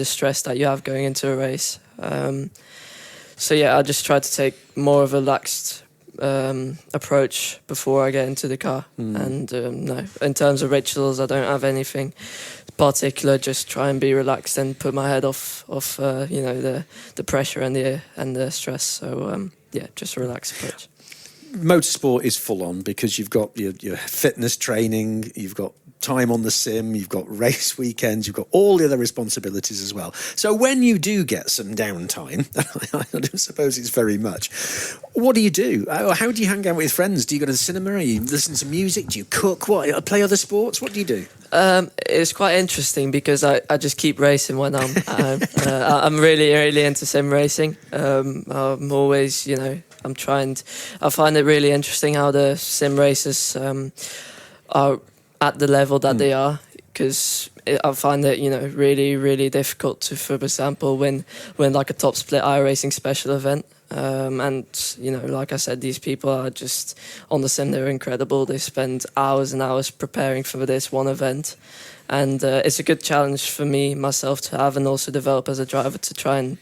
stress that you have going into a race. I just try to take more of a relaxed approach before I get into the car. And no, in terms of rituals, I don't have anything particular. Just try and be relaxed and put my head off the pressure and the stress. So just a relaxed approach. Motorsport is full on because you've got your fitness training, you've got time on the sim, you've got race weekends, you've got all the other responsibilities as well. So when you do get some downtime, I don't suppose it's very much, what do you do? How do you hang out with friends? Do you go to the cinema? Are you listen to music? Do you cook? What, play other sports? What do you do? It's quite interesting because I just keep racing when I'm at home. I'm really, really into sim racing. I'm always, I find it really interesting how the sim races are at the level that they are, because I find it, really, really difficult to, for example, win like a top split iRacing special event. Like I said, these people are just on the sim. They're incredible. They spend hours and hours preparing for this one event, and it's a good challenge for myself to have, and also develop as a driver, to try and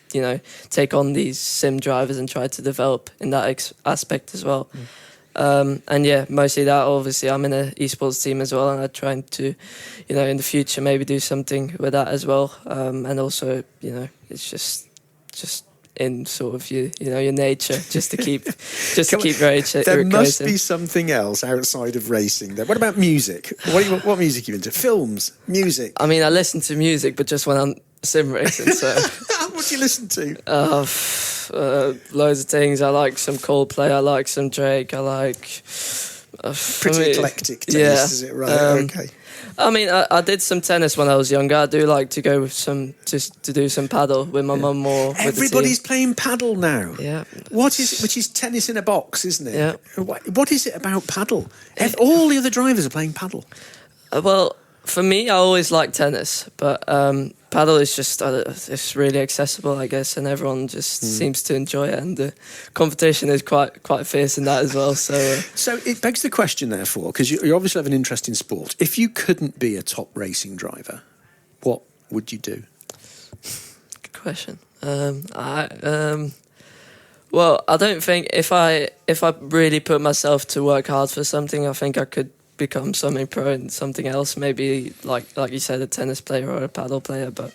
take on these sim drivers and try to develop in that aspect as well. Mostly that. Obviously, I'm in an esports team as well, and I'm trying to, in the future maybe do something with that as well. And also, it's just in sort of your nature, just to keep racing. There must be something else outside of racing. What about music? What music are you into? Films, music. I mean, I listen to music, but just when I'm sim racing. So what do you listen to? Loads of things. I like some Coldplay. I like some Drake. I like pretty eclectic taste, is it? Right. Okay. I mean, I did some tennis when I was younger. I do like to go with to do some paddle with my mum or with Everybody's the team. playing paddle now. Yeah. What is it? Which is tennis in a box, isn't it? Yeah. What is it about paddle? All the other drivers are playing paddle. Well, for me, I always liked tennis, but paddle is just it's really accessible, I guess, and everyone just seems to enjoy it, and the competition is quite fierce in that as well. So it begs the question, therefore, because you obviously have an interest in sport. If you couldn't be a top racing driver, what would you do? Good question. Well, I don't think if I really put myself to work hard for something, I think I could become something pro and something else, maybe like you said, a tennis player or a paddle player. But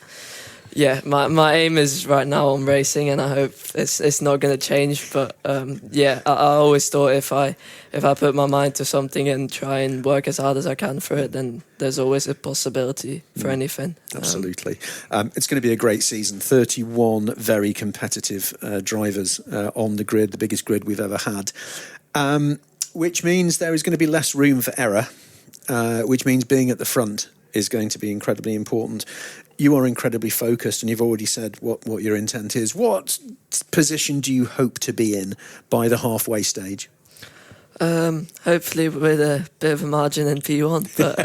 yeah, my aim is right now on racing, and I hope it's not going to change. But I always thought if I put my mind to something and try and work as hard as I can for it, then there's always a possibility for anything. Absolutely. It's going to be a great season. 31 very competitive drivers on the grid, the biggest grid we've ever had. Which means there is going to be less room for error, which means being at the front is going to be incredibly important. You are incredibly focused, and you've already said what your intent is. What position do you hope to be in by the halfway stage? Hopefully with a bit of a margin in P1, but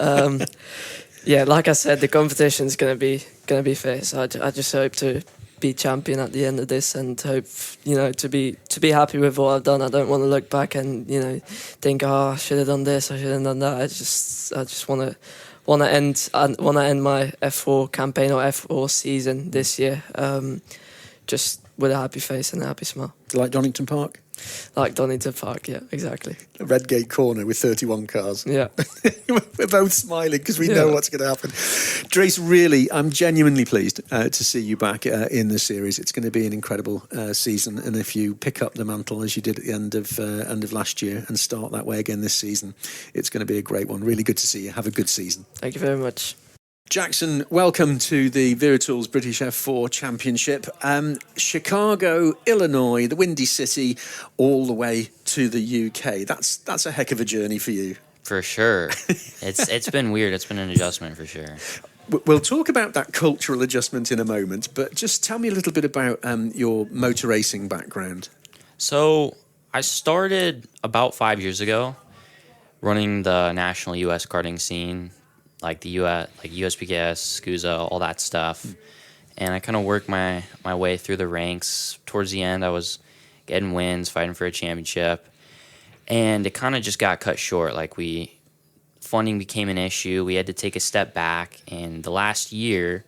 Yeah, like I said, the competition's gonna be fierce. I just hope to be champion at the end of this, and hope to be happy with what I've done. I don't want to look back and think, oh, I should have done this, I should have done that. I just want to end my F4 campaign or F4 season this year, just with a happy face and a happy smile. Like Donington Park? Like Donington Park, yeah, exactly. A Redgate corner with 31 cars. Yeah. We're both smiling because we know what's going to happen. Dries, really, I'm genuinely pleased to see you back in the series. It's going to be an incredible season, and if you pick up the mantle as you did at the end of last year and start that way again this season, it's going to be a great one. Really good to see you. Have a good season. Thank you very much. Jackson, welcome to the Virtuals British F4 Championship. Chicago, Illinois, the Windy City, all the way to the UK. That's a heck of a journey for you. For sure. It's been weird. It's been an adjustment for sure. We'll talk about that cultural adjustment in a moment, but just tell me a little bit about your motor racing background. So I started about 5 years ago running the national US karting scene, like the US, like USPKS, SCUSA, all that stuff. And I kind of worked my way through the ranks. Towards the end, I was getting wins, fighting for a championship. And it kind of just got cut short. Like funding became an issue. We had to take a step back. And the last year,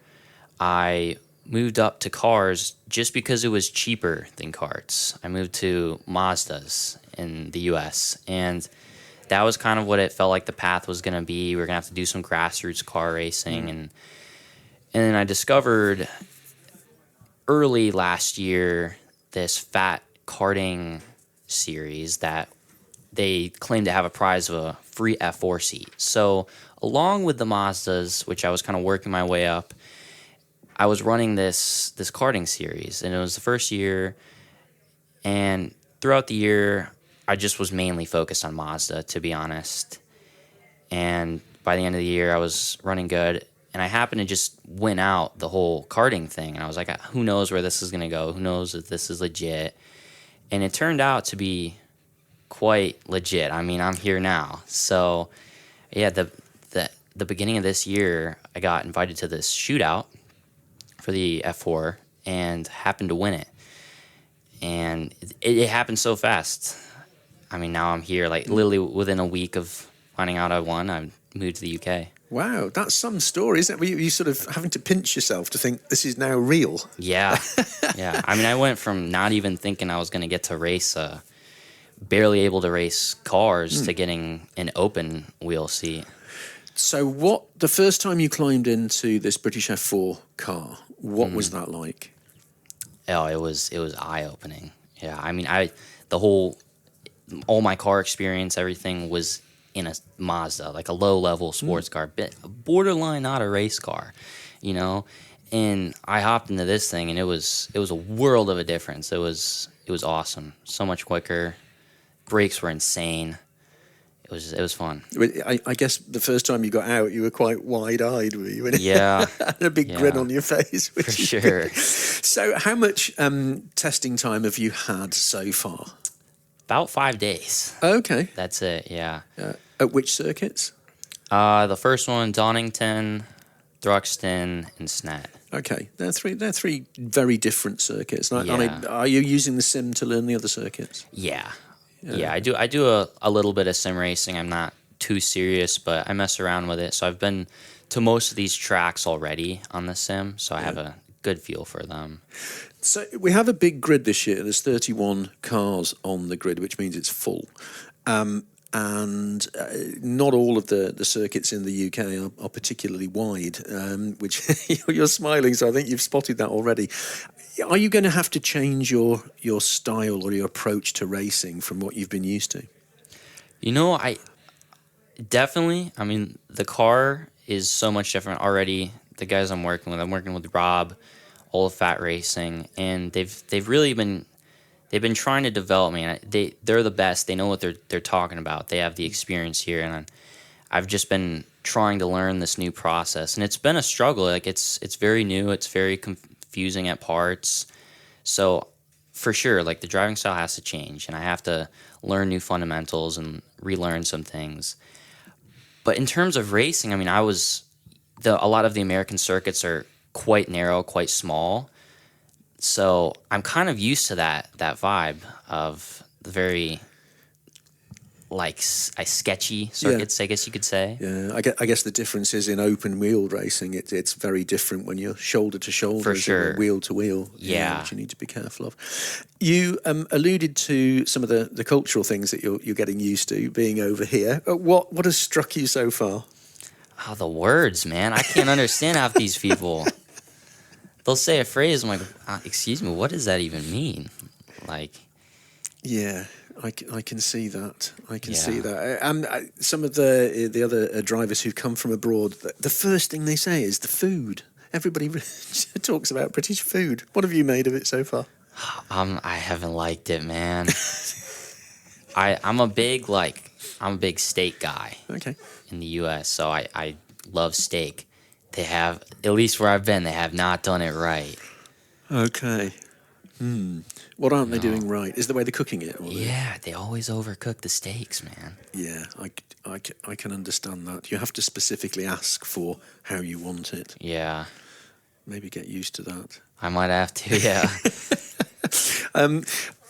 I moved up to cars just because it was cheaper than karts. I moved to Mazdas in the US. And that was kind of what it felt like the path was going to be. We were going to have to do some grassroots car racing. And then I discovered early last year this fat karting series that they claimed to have a prize of a free F4 seat. So along with the Mazdas, which I was kind of working my way up, I was running this karting series. And it was the first year. And throughout the year, I just was mainly focused on Mazda, to be honest. And by the end of the year, I was running good. And I happened to just win out the whole karting thing. And I was like, who knows where this is going to go? Who knows if this is legit? And it turned out to be quite legit. I mean, I'm here now. So, yeah, the beginning of this year, I got invited to this shootout for the F4 and happened to win it. And it happened so fast. I mean, now I'm here, like literally within a week of finding out I won, I moved to the UK. Wow, that's some story, isn't it? You sort of having to pinch yourself to think this is now real. Yeah, yeah. I mean, I went from not even thinking I was going to get to race, barely able to race cars, to getting an open wheel seat. So the first time you climbed into this British F4 car, what was that like? Oh, it was eye-opening. Yeah, I mean, all my car experience, everything was in a Mazda, like a low-level sports car, borderline not a race car, And I hopped into this thing, and it was a world of a difference. It was awesome, so much quicker. Brakes were insane. It was fun. I guess the first time you got out, you were quite wide-eyed, were you? Yeah. And a big grin on your face. For sure. So how much testing time have you had so far? About 5 days. Okay. That's it, yeah. At which circuits? The first one, Donington, Thruxton, and Snet. Okay, they're three very different circuits. I Yeah. mean, are you using the sim to learn the other circuits? Yeah. I do a little bit of sim racing. I'm not too serious, but I mess around with it. So I've been to most of these tracks already on the sim, so I have a good feel for them. So we have a big grid this year. There's 31 cars on the grid, which means it's full. And not all of the circuits in the UK are particularly wide, which you're smiling, so I think you've spotted that already. Are you going to have to change your style or your approach to racing from what you've been used to? I definitely, I mean, the car is so much different already. The guys I'm working with Rob, all of Fat Racing, and they've really been trying to develop me, and they're the best. They know what they're talking about. They have the experience here, and I've just been trying to learn this new process, and it's been a struggle. Like it's very new. It's very confusing at parts. So for sure, like the driving style has to change, and I have to learn new fundamentals and relearn some things. But in terms of racing, I mean, a lot of the American circuits are quite narrow, quite small. So I'm kind of used to that vibe of the very sketchy circuits, I guess you could say. Yeah, I guess the difference is in open wheel racing, it's very different when you're shoulder to shoulder, For sure. wheel to wheel. Yeah. Which you need to be careful of. You alluded to some of the cultural things that you're getting used to being over here. What has struck you so far? Oh, the words, man. I can't understand half these people. They'll say a phrase, I'm like, excuse me, what does that even mean? Like, yeah, I can see that. I can Yeah. see that. And some of the other drivers who come from abroad, the first thing they say is the food. Everybody talks about British food. What have you made of it so far? I haven't liked it, man. I'm a big steak guy Okay. in the U.S., so I love steak. They have, at least where I've been, they have not done it right. Okay. What aren't they doing right? Is the way they're cooking it? Or Yeah, they always overcook the steaks, man. Yeah, I can understand that. You have to specifically ask for how you want it. Yeah, Maybe get used to that. I might have to, yeah.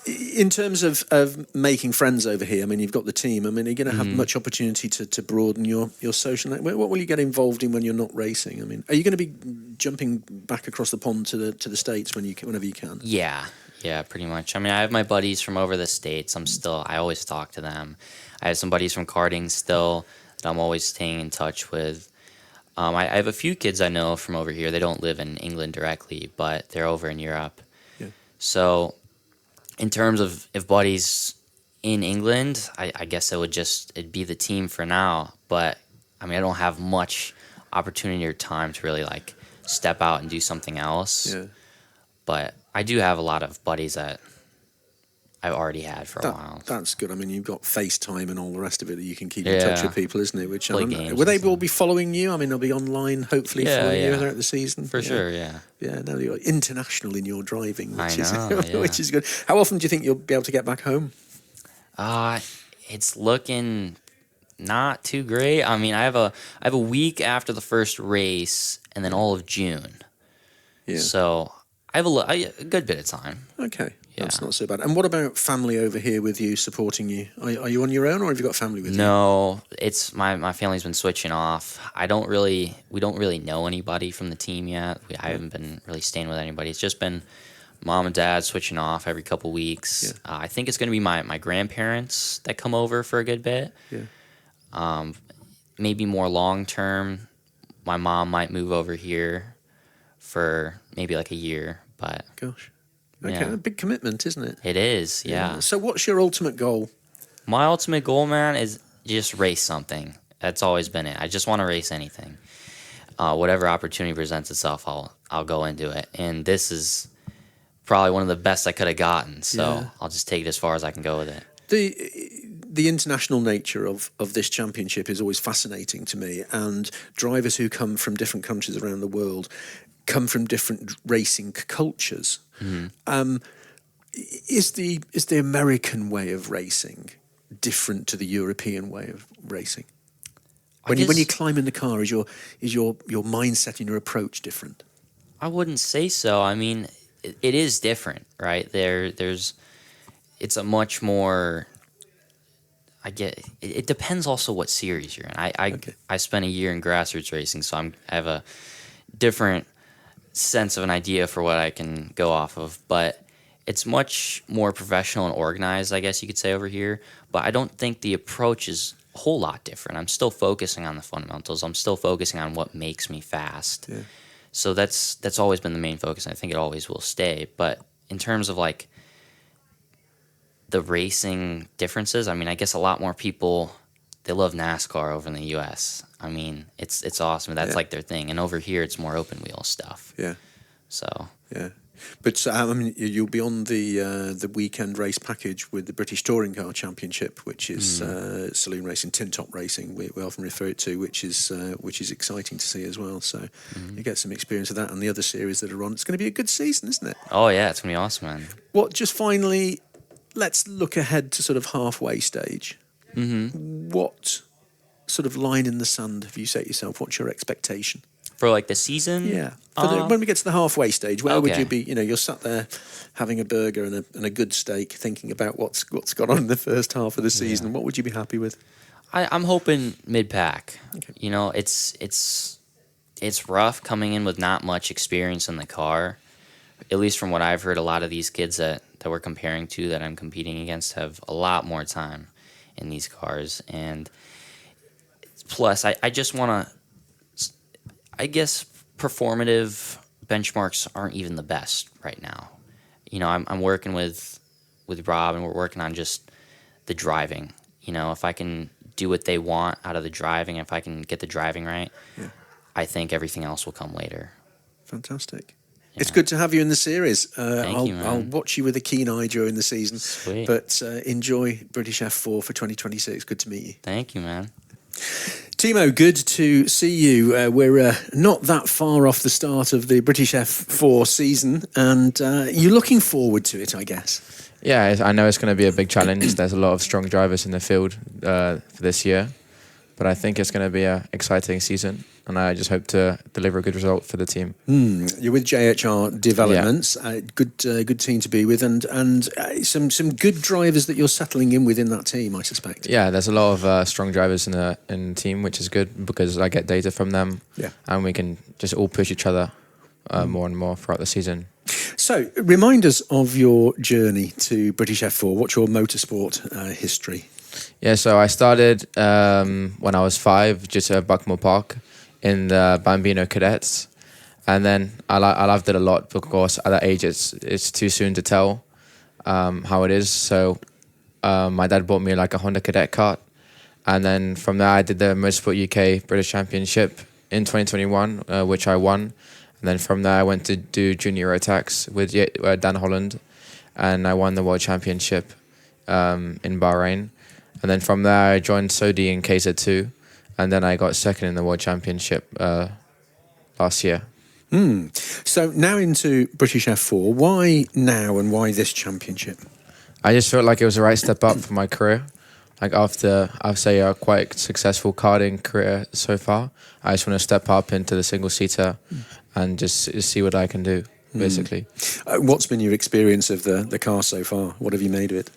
In terms of making friends over here, I mean, you've got the team. I mean, are you going to have much opportunity to broaden your social network? What will you get involved in when you're not racing? I mean, are you going to be jumping back across the pond to the States whenever you can? Yeah, pretty much. I mean, I have my buddies from over the States. I always talk to them. I have some buddies from karting still that I'm always staying in touch with. I have a few kids I know from over here. They don't live in England directly, but they're over in Europe. Yeah. So in terms of if buddies in England, I guess it'd be the team for now. But I mean, I don't have much opportunity or time to really like step out and do something else. Yeah. But I do have a lot of buddies that I've already had for a while. That's good. I mean, you've got FaceTime and all the rest of it that you can keep Yeah. in touch with people, isn't it? Which Play games will they and all stuff. be following you? I mean, they'll be online, hopefully, following you throughout the season. For sure, yeah. Yeah, now you're international in your driving, which I know, yeah. which is good. How often do you think you'll be able to get back home? It's looking not too great. I mean, I have a week after the first race, and then all of June. Yeah. So I have a good bit of time. Okay. That's Yeah. not so bad. And what about family over here with you, supporting you? Are you on your own, or have you got family with you? No, it's my family's been switching off. We don't really know anybody from the team yet. I haven't been really staying with anybody. It's just been mom and dad switching off every couple weeks. Yeah. I think it's going to be my grandparents that come over for a good bit. Yeah. Maybe more long term, my mom might move over here for maybe like a year, but Gosh. Okay, Yeah. a big commitment, isn't it? it is, yeah. So what's your ultimate goal? My ultimate goal, man, is just race something. That's always been it. I just want to race anything. Whatever opportunity presents itself, I'll go into it. And this is probably one of the best I could have gotten. So Yeah. I'll just take it as far as I can go with it. The international nature of this championship is always fascinating to me, and drivers who come from different countries around the world come from different racing cultures. Is the American way of racing different to the European way of racing? When you climb in the car, is your mindset and your approach different? I wouldn't say so. I mean, it is different, right? It's a much more. It depends also what series you're in. I spent a year in grassroots racing, so I have a different sense of an idea for what I can go off of. But it's much more professional and organized, I guess you could say, over here. But I don't think the approach is a whole lot different. I'm still focusing on the fundamentals. I'm still focusing on what makes me fast. Yeah. So that's always been the main focus, and I think it always will stay. But in terms of like the racing differences, I mean, I guess a lot more people, they love NASCAR over in the U.S. I mean, it's awesome. That's like their thing. And over here, it's more open wheel stuff. Yeah. So Yeah. But I mean, you'll be on the weekend race package with the British Touring Car Championship, which is saloon racing, tin top racing. We often refer it to, which is exciting to see as well. So you get some experience of that and the other series that are on. It's going to be a good season, isn't it? oh yeah, it's gonna be awesome, man. Just finally, let's look ahead to sort of halfway stage. What sort of line in the sand have you set yourself? What's your expectation? For like the season? Yeah. When we get to the halfway stage, where would you be? You're sat there having a burger and a good steak, thinking about what's gone on in the first half of the season. What would you be happy with? I'm hoping mid-pack. Okay. It's rough coming in with not much experience in the car. At least from what I've heard, a lot of these kids that we're comparing to, that I'm competing against, have a lot more time in these cars. And plus, I just want to, I guess performative benchmarks aren't even the best right now. I'm working with Rob, and we're working on just the driving. If I can do what they want out of the driving, if I can get the driving right, I think everything else will come later. Fantastic. Yeah. It's good to have you in the series. Thank you, man. I'll watch you with a keen eye during the season. Sweet. But enjoy British F4 for 2026. Good to meet you. Thank you, man. Timo, good to see you. We're not that far off the start of the British F4 season, and you're looking forward to it, I guess. Yeah, I know it's going to be a big challenge. There's a lot of strong drivers in the field for this year, but I think it's going to be an exciting season, and I just hope to deliver a good result for the team. You're with JHR Developments, good team to be with, and some good drivers that you're settling in within that team, I suspect. Yeah, there's a lot of strong drivers in the team, which is good because I get data from them, and we can just all push each other more and more throughout the season. So, remind us of your journey to British F4. What's your motorsport history? Yeah, so I started when I was 5, just at Buckmore Park in the Bambino Cadets, and then I loved it a lot. Of course, at that age, it's too soon to tell how it is. So my dad bought me like a Honda Cadet kart, and then from there I did the Motorsport UK British Championship in 2021, which I won. And then from there I went to do junior attacks with Dan Holland, and I won the World Championship in Bahrain. And then from there I joined Sodi in KZ2, and then I got second in the World Championship last year. So now into British F4. Why now and why this championship? I just felt like it was the right step up for my career. Like after, I'd say, a quite successful karting career so far, I just want to step up into the single-seater and just see what I can do, basically. What's been your experience of the car so far? What have you made of it?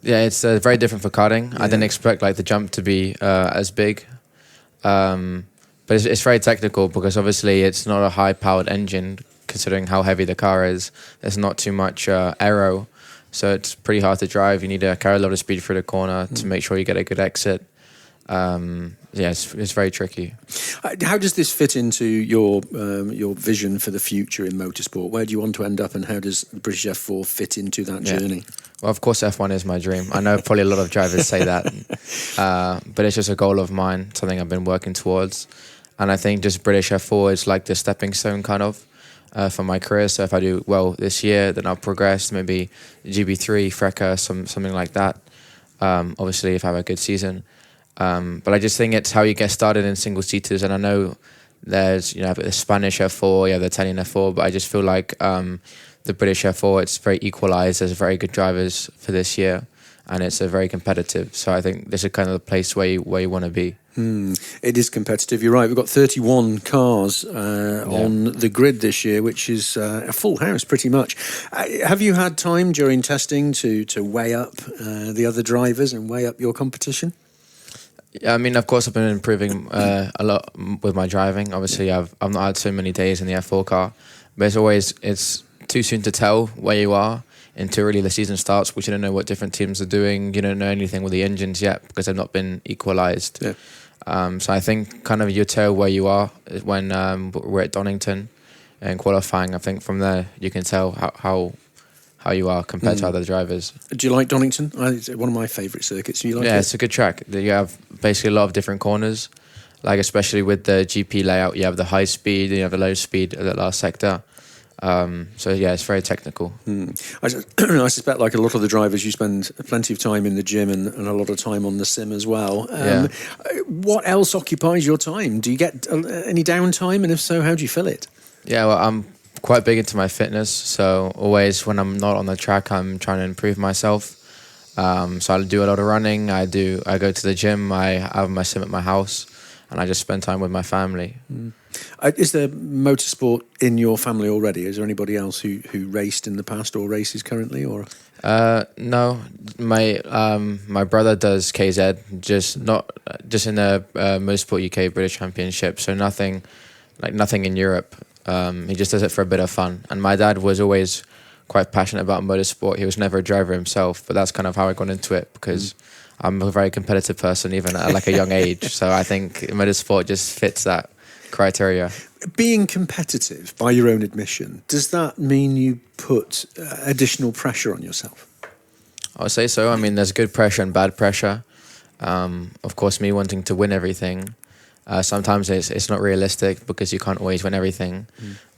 Yeah, it's very different for karting. I didn't expect the jump to be as big. But it's very technical because obviously it's not a high-powered engine, considering how heavy the car is. There's not too much aero, so it's pretty hard to drive. You need to carry a lot of speed through the corner to make sure you get a good exit. It's very tricky. How does this fit into your vision for the future in motorsport? Where do you want to end up, and how does the British F4 fit into that journey? Well, of course, F1 is my dream. I know probably a lot of drivers say that, but it's just a goal of mine, something I've been working towards. And I think just British F4 is like the stepping stone kind of for my career. So if I do well this year, then I'll progress, maybe GB3, Freca, something like that. Obviously, if I have a good season. But I just think it's how you get started in single seaters. And I know there's the Spanish F4, the Italian F4, but I just feel like the British F4, it's very equalised. There's very good drivers for this year, and it's a very competitive. So I think this is kind of the place where you want to be. It is competitive. You're right. We've got 31 cars on the grid this year, which is a full house pretty much. Have you had time during testing to weigh up the other drivers and weigh up your competition? Yeah, I mean, of course, I've been improving a lot with my driving. Obviously, I've not had so many days in the F4 car, but it's too soon to tell where you are until really the season starts, which you don't know what different teams are doing. You don't know anything with the engines yet because they've not been equalised. Yeah. So I think kind of you tell where you are when we're at Donington and qualifying. I think from there you can tell how you are compared to other drivers. Do you like Donington? It's one of my favourite circuits. Do you like it? Yeah, it's a good track. You have basically a lot of different corners, like especially with the GP layout. You have the high speed, and you have the low speed at the last sector. So yeah, it's very technical. I suspect, like a lot of the drivers, you spend plenty of time in the gym and a lot of time on the sim as well. What else occupies your time? Do you get any downtime, and if so, how do you fill it? Yeah, well, I'm quite big into my fitness, so always when I'm not on the track, I'm trying to improve myself. So I do a lot of running. I go to the gym. I have my sim at my house, and I just spend time with my family. Is there motorsport in your family already? Is there anybody else who raced in the past or races currently? Or No, my brother does KZ, just in the Motorsport UK British Championship, so nothing in Europe. He just does it for a bit of fun. And my dad was always quite passionate about motorsport. He was never a driver himself, but that's kind of how I got into it, because I'm a very competitive person, even at like a young age. So I think motorsport just fits that criteria. being competitive, by your own admission, does that mean you put additional pressure on yourself? I would say so. I mean, there's good pressure and bad pressure. Of course, me wanting to win everything, sometimes it's not realistic because you can't always win everything.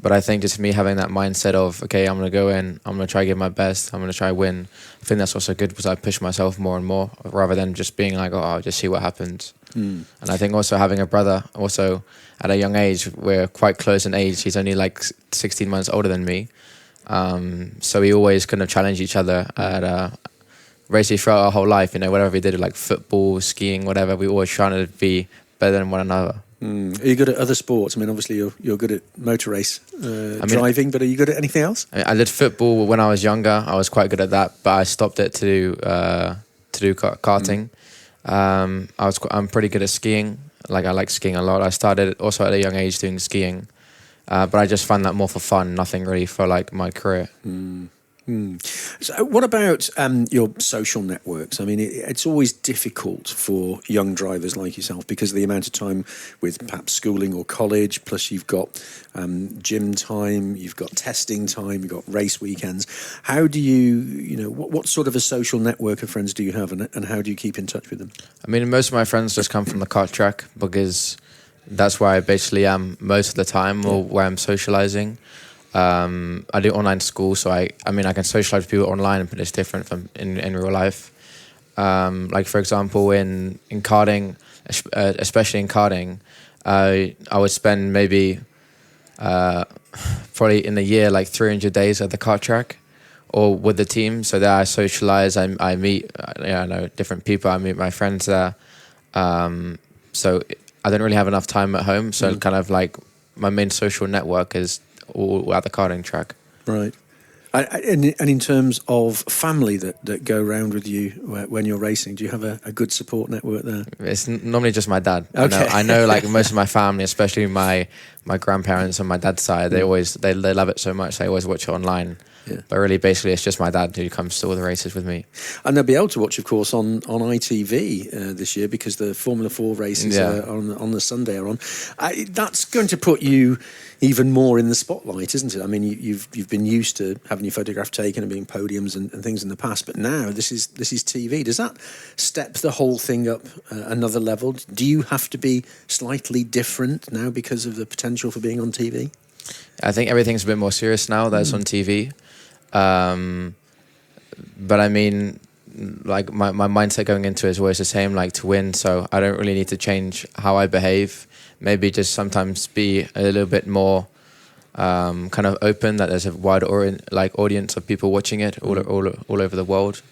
But I think just me having that mindset of, okay, I'm going to go in, I'm going to try to give my best, I'm going to try win. I think that's also good because I push myself more and more rather than just being like, oh, I'll just see what happens. And I think also having a brother, also at a young age, we're quite close in age. He's only like 16 months older than me. So we always kind of challenge each other at basically throughout our whole life, you know, whatever we did, like football, skiing, whatever, we always trying to be better than one another. Are you good at other sports? I mean, obviously you're good at motor race driving, but are you good at anything else? I did football when I was younger. I was quite good at that, but I stopped it to do karting. I'm pretty good at skiing. Like, I like skiing a lot. I started also at a young age doing skiing, but I just found that more for fun, nothing really for like my career. So what about your social networks? I mean, it's always difficult for young drivers like yourself because of the amount of time with perhaps schooling or college, plus you've got gym time, you've got testing time, you've got race weekends. How do what sort of a social network of friends do you have, and how do you keep in touch with them? I mean, most of my friends just come from the kart track because that's where I basically am most of the time, or where I'm socializing. I do online school, so I can socialize with people online, but it's different from in real life. Like, for example, in karting, especially in karting, I would spend maybe probably in a year like 300 days at the kart track or with the team. So there I socialize, I meet I know different people, I meet my friends there. So I don't really have enough time at home, so kind of like my main social network is all at the karting track. Right. And in terms of family that go around with you when you're racing, do you have a good support network there? It's normally just my dad. Okay. I know like most of my family, especially my grandparents on my dad's side, they love it so much, they always watch it online. Yeah. But really, basically, it's just my dad who comes to all the races with me. And they'll be able to watch, of course, on ITV this year because the Formula 4 races on the Sunday are on. That's going to put you even more in the spotlight, isn't it? I mean, you've been used to having your photograph taken and being podiums and things in the past, but now this is TV. Does that step the whole thing up another level? Do you have to be slightly different now because of the potential for being on TV? I think everything's a bit more serious now that it's on TV. But I mean, like my mindset going into it is always the same, like to win. So I don't really need to change how I behave. Maybe just sometimes be a little bit more kind of open, that there's a wide audience of people watching it all over the world.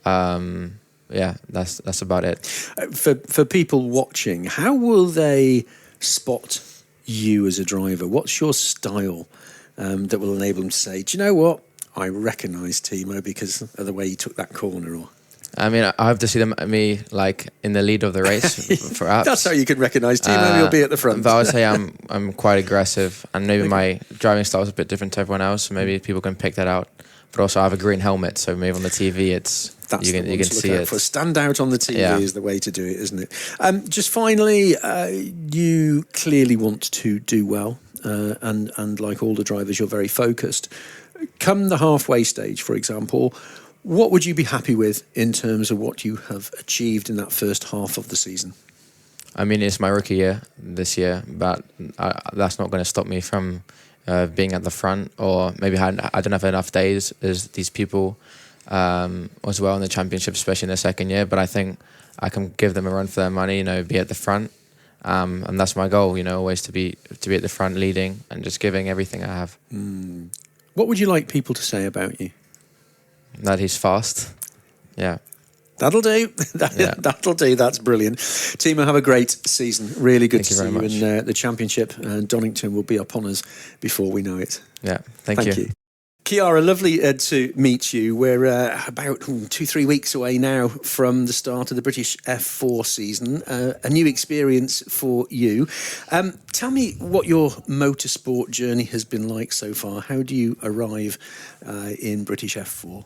Yeah, that's about it. For people watching, how will they spot you as a driver? What's your style that will enable them to say, do you know what? I recognise Timo because of the way he took that corner. Or I mean, I hope to see me like in the lead of the race. Perhaps that's how you can recognise Timo. You'll be at the front. But I would say I'm quite aggressive, and maybe my driving style is a bit different to everyone else. So maybe people can pick that out. But also, I have a green helmet, so maybe on the TV, you can see it. For stand out on the TV is the way to do it, isn't it? Just finally, you clearly want to do well, and like all the drivers, you're very focused. Come the halfway stage, for example, what would you be happy with in terms of what you have achieved in that first half of the season? I mean, it's my rookie year this year, but that's not going to stop me from being at the front, or maybe I don't have enough days as these people as well in the championship, especially in the second year. But I think I can give them a run for their money, be at the front. And that's my goal, always to be at the front leading and just giving everything I have. What would you like people to say about you? That he's fast. Yeah. That'll do. Yeah. That'll do. That's brilliant. Timo, have a great season. Really good Thank to you see very you in the championship. Donington will be upon us before we know it. Yeah, thank you. Chiara, lovely to meet you. We're about 2-3 weeks away now from the start of the British F4 season. A new experience for you. Tell me what your motorsport journey has been like so far. How do you arrive in British F4?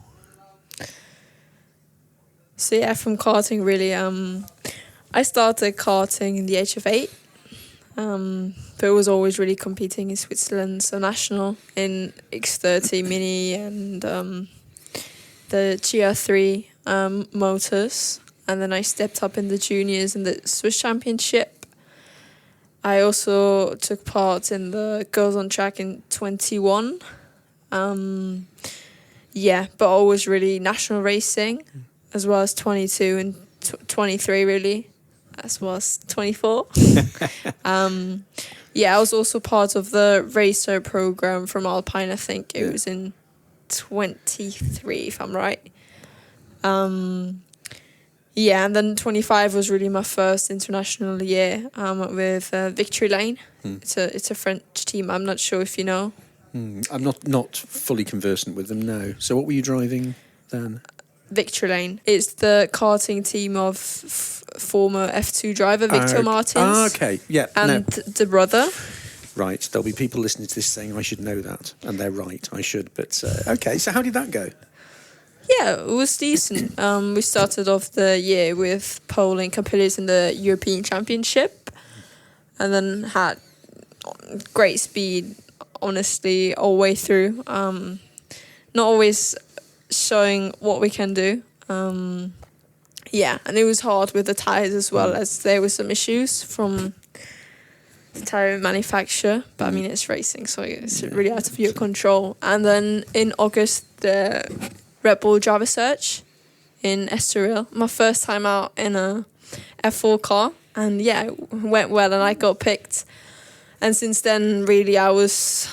So yeah, from karting really. I started karting in the age of 8. But it was always really competing in Switzerland, so national in X30 Mini and the GR3 motors. And then I stepped up in the juniors in the Swiss Championship. I also took part in the Girls on Track in 21. But always really national racing, as well as 22 and 23 really, as well as 24. I was also part of the racer program from Alpine. I think it was in 23, if I'm right. And then 25 was really my first international year with Victory Lane. It's a French team. I'm not sure if you know. I'm not fully conversant with them now. So what were you driving then? Victory Lane. It's the karting team of former F2 driver Victor Martins. Okay, yeah. And the brother. Right, there'll be people listening to this saying I should know that, and they're right, I should. But okay, so how did that go? Yeah, it was decent. We started off the year with pole in Capillis in the European Championship, and then had great speed, honestly, all the way through. Not always showing what we can do. And it was hard with the tyres as well, as there were some issues from the tyre manufacturer. But I mean, it's racing, so it's really out of your control. And then in August, the Red Bull driver search in Estoril. My first time out in a F4 car, and it went well, and I got picked. And since then, really, I was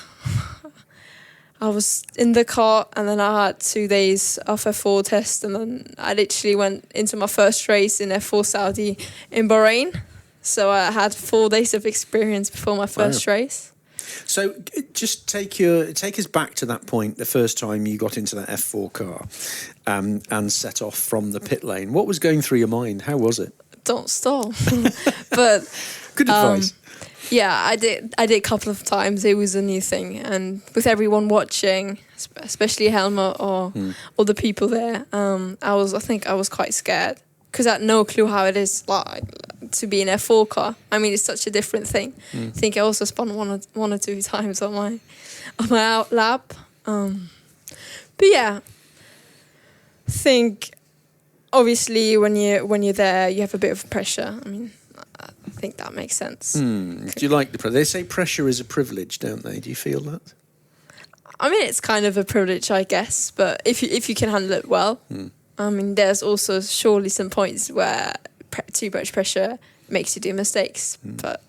in the car, and then I had 2 days of F4 test, and then I literally went into my first race in F4 Saudi in Bahrain. So I had 4 days of experience before my first race. So just take us back to that point, the first time you got into that F4 car and set off from the pit lane. What was going through your mind? How was it? Don't stall. But good advice. I did a couple of times. It was a new thing, and with everyone watching, especially Helmut or all the people there, I think I was quite scared because I had no clue how it is like to be in a F4 car. I mean, it's such a different thing. I think I also spun one or two times on my out lap. But yeah, I think obviously when you're there, you have a bit of pressure. I mean, I think that makes sense. Do you like the pressure? They say pressure is a privilege, don't they? Do you feel that? I mean, it's kind of a privilege, I guess, but if you can handle it well. I mean, there's also surely some points where too much pressure makes you do mistakes. But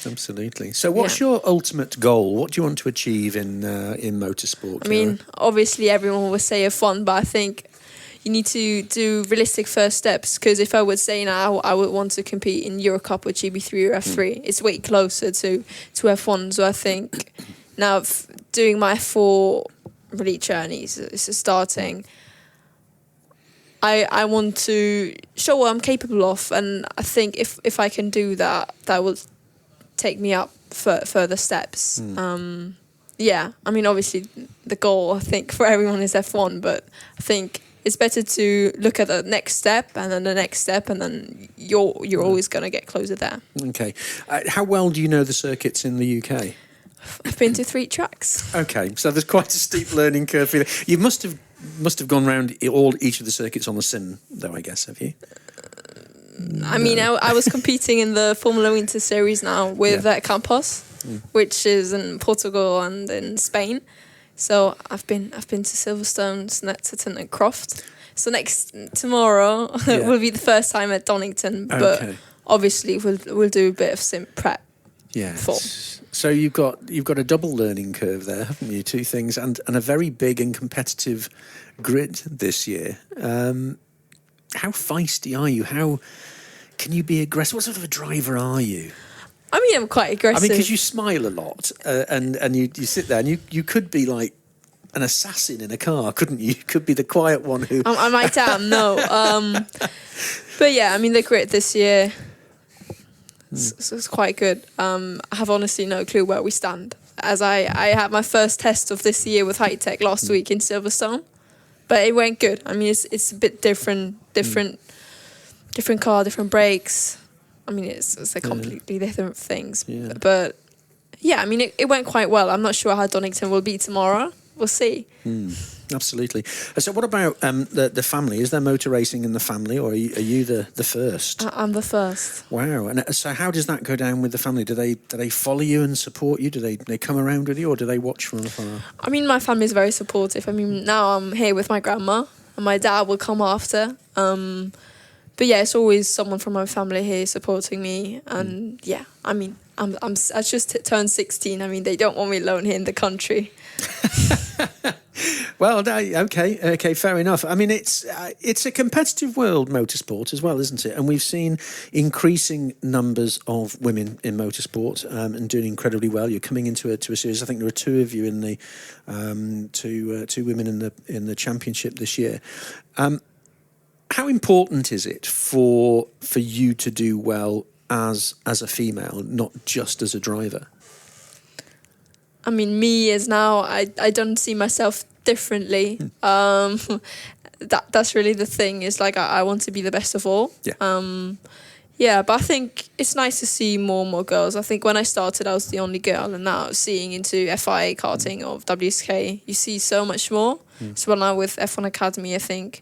absolutely. So, what's your ultimate goal? What do you want to achieve in motorsport? I mean, obviously, everyone will say F1, but I think you need to do realistic first steps. Because if I would say now, I would want to compete in Eurocup or GB3 or F3. It's way closer to F1. So I think now doing my F4 really journeys is starting. I want to show what I'm capable of, and I think if I can do that, that will take me up further steps. I mean, obviously the goal I think for everyone is F1, but I think it's better to look at the next step and then the next step, and then you're always going to get closer there. Okay. How well do you know the circuits in the UK? I've been to 3 tracks. Okay, so there's quite a steep learning curve for you. You must have gone round each of the circuits on the sim, though, I guess, have you? I mean, I was competing in the Formula Winter Series now with Campos, which is in Portugal and in Spain. So I've been to Silverstone, Snetterton and Croft. So tomorrow will be the first time at Donington, but obviously we'll do a bit of sim prep. Yeah. So you've got a double learning curve there, haven't you? 2 things and a very big and competitive grid this year. how feisty are you? How can you be aggressive? What sort of a driver are you? I mean, I'm quite aggressive. I mean, because you smile a lot, and you sit there, and you could be like an assassin in a car, couldn't you? You could be the quiet one who. I might am, no. But yeah, I mean, the grid this year it's quite good. I have honestly no clue where we stand, as I had my first test of this year with Hitech last week in Silverstone, but it went good. I mean, it's a bit different car, different brakes. I mean, it's a completely different things. Yeah. But yeah, I mean, it went quite well. I'm not sure how Donington will be tomorrow. We'll see. Absolutely. So what about the family? Is there motor racing in the family, or are you the first? I'm the first. Wow. And so how does that go down with the family? Do they follow you and support you? Do they come around with you, or do they watch from afar? I mean, my family is very supportive. I mean, now I'm here with my grandma, and my dad will come after. But yeah, it's always someone from my family here supporting me. And yeah, I mean, I just turned 16. I mean, they don't want me alone here in the country. Well, okay, fair enough. I mean, it's a competitive world, motorsport, as well, isn't it? And we've seen increasing numbers of women in motorsport and doing incredibly well. You're coming into a series. I think there are two of you in the two women in the championship this year. How important is it for you to do well as a female, not just as a driver? I mean, me as now, I don't see myself differently. That's really the thing. Is like I want to be the best of all. Yeah. Yeah, but I think it's nice to see more and more girls. I think when I started, I was the only girl, and now seeing into FIA karting or WSK, you see so much more. So now with F1 Academy, I think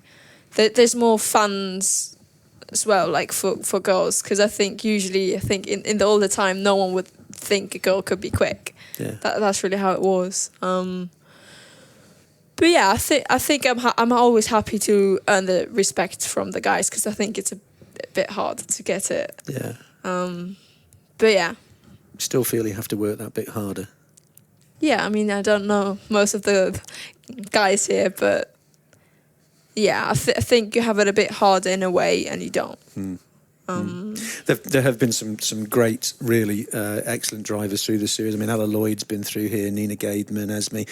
there's more fans as well, like for girls, because I think usually in the older time, no one would think a girl could be quick. Yeah. That's really how it was. But yeah, I think I'm always happy to earn the respect from the guys, because I think it's a bit hard to get it. Yeah. But yeah. Still feel you have to work that bit harder. Yeah, I mean, I don't know most of the guys here, but yeah, I think you have it a bit harder in a way, and you don't. There have been some great, really excellent drivers through the series. I mean, Ella Lloyd's been through here, Nina Gaidman, Esme,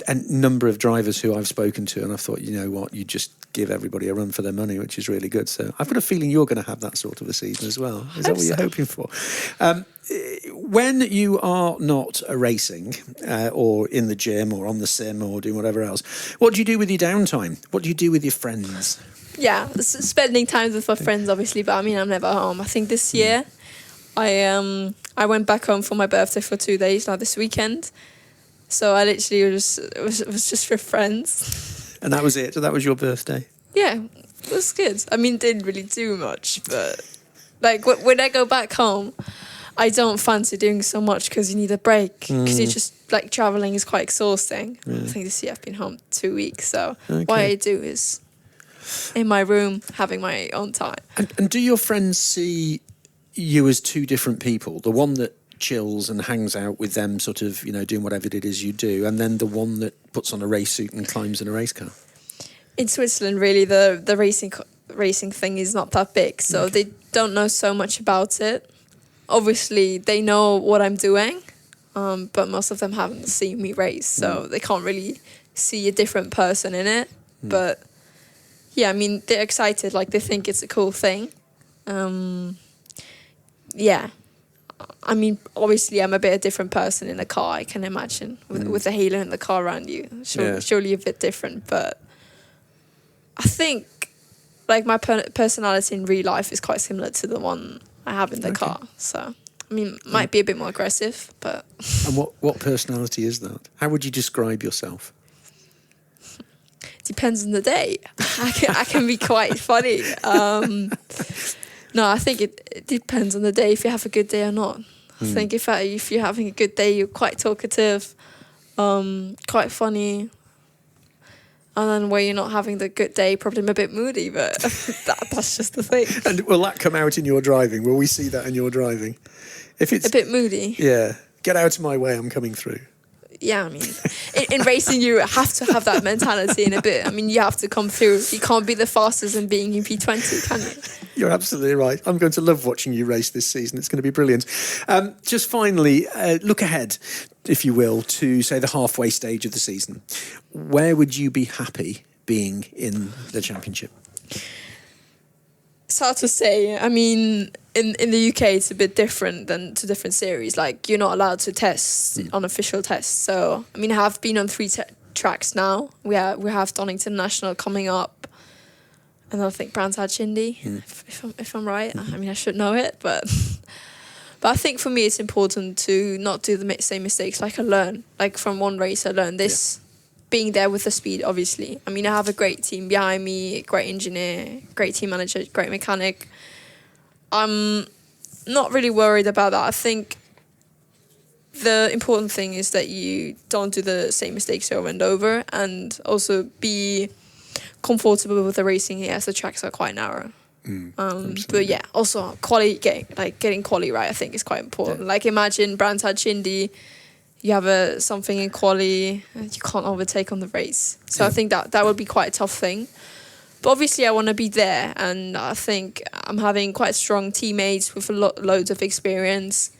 and a number of drivers who I've spoken to, and I've thought, you know what, you just give everybody a run for their money, which is really good. So I've got a feeling you're going to have that sort of a season as well. Is that what you're hoping for? When you are not racing or in the gym or on the sim or doing whatever else, what do you do with your downtime? What do you do with your friends? Yeah, spending time with my friends, obviously, but I mean, I'm never home. I think this year, I went back home for my birthday for 2 days, like this weekend. So I literally it was just with friends. And that was it? So that was your birthday? Yeah, it was good. I mean, didn't really do much, but like when I go back home, I don't fancy doing so much because you need a break. Because you just, like, travelling is quite exhausting. I think this year I've been home 2 weeks, so what I do is in my room, having my own time. And do your friends see you as two different people? The one that chills and hangs out with them, sort of, you know, doing whatever it is you do, and then the one that puts on a race suit and climbs in a race car? In Switzerland, really, the racing thing is not that big, so they don't know so much about it. Obviously, they know what I'm doing, but most of them haven't seen me race, so they can't really see a different person in it. But yeah, I mean, they're excited, like they think it's a cool thing. Yeah. I mean, obviously, I'm a bit a different person in a car, I can imagine, with the halo in the car around you. Surely a bit different, but I think, like, my personality in real life is quite similar to the one I have in the car. So, I mean, might be a bit more aggressive, but... And what personality is that? How would you describe yourself? Depends on the day. I can be quite funny. No, I think it depends on the day if you have a good day or not. I think if you're having a good day, you're quite talkative, quite funny. And then where you're not having the good day, probably I'm a bit moody, but that's just the thing. And will that come out in your driving? Will we see that in your driving? If it's a bit moody. Yeah. Get out of my way, I'm coming through. yeah, I mean, in racing, you have to have that mentality in a bit. I mean, you have to come through. You can't be the fastest and being in P20, can you? You're absolutely right. I'm going to love watching you race this season. It's going to be brilliant. Just finally, look ahead, if you will, to, say, the halfway stage of the season. Where would you be happy being in the championship? It's hard to say. I mean, in the UK, it's a bit different than to different series. Like, you're not allowed to test on official tests. So, I mean, I have been on 3 tracks now. We have Donington National coming up. And I think Brands Argenti, if I'm right. I mean, I should know it, but I think for me it's important to not do the same mistakes. Like I learn, like from one race I learned this, being there with the speed, obviously. I mean, I have a great team behind me, great engineer, great team manager, great mechanic. I'm not really worried about that. I think the important thing is that you don't do the same mistakes over and over, and also be comfortable with the racing here, as the tracks are quite narrow. But yeah, also getting quali right, I think is quite important. Yeah. Like imagine Brands Argenti, you have something in quali, you can't overtake on the race. So I think that would be quite a tough thing. But obviously I want to be there, and I think I'm having quite strong teammates with loads of experience.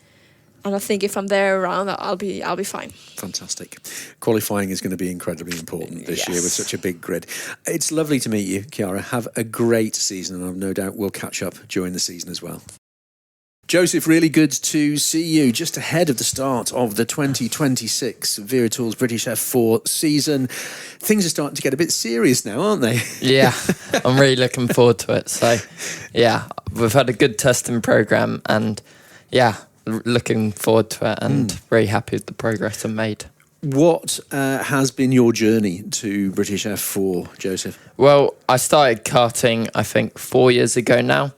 And I think if I'm there around, I'll be fine. Fantastic. Qualifying is going to be incredibly important this year with such a big grid. It's lovely to meet you, Chiara. Have a great season, and I've no doubt we'll catch up during the season as well. Joseph, really good to see you just ahead of the start of the 2026 Virtuosi British F4 season. Things are starting to get a bit serious now, aren't they? Yeah, I'm really looking forward to it. So, yeah, we've had a good testing programme, and yeah, looking forward to it, and very happy with the progress I've made. What has been your journey to British F4, Joseph? Well, I started karting, I think, 4 years ago now.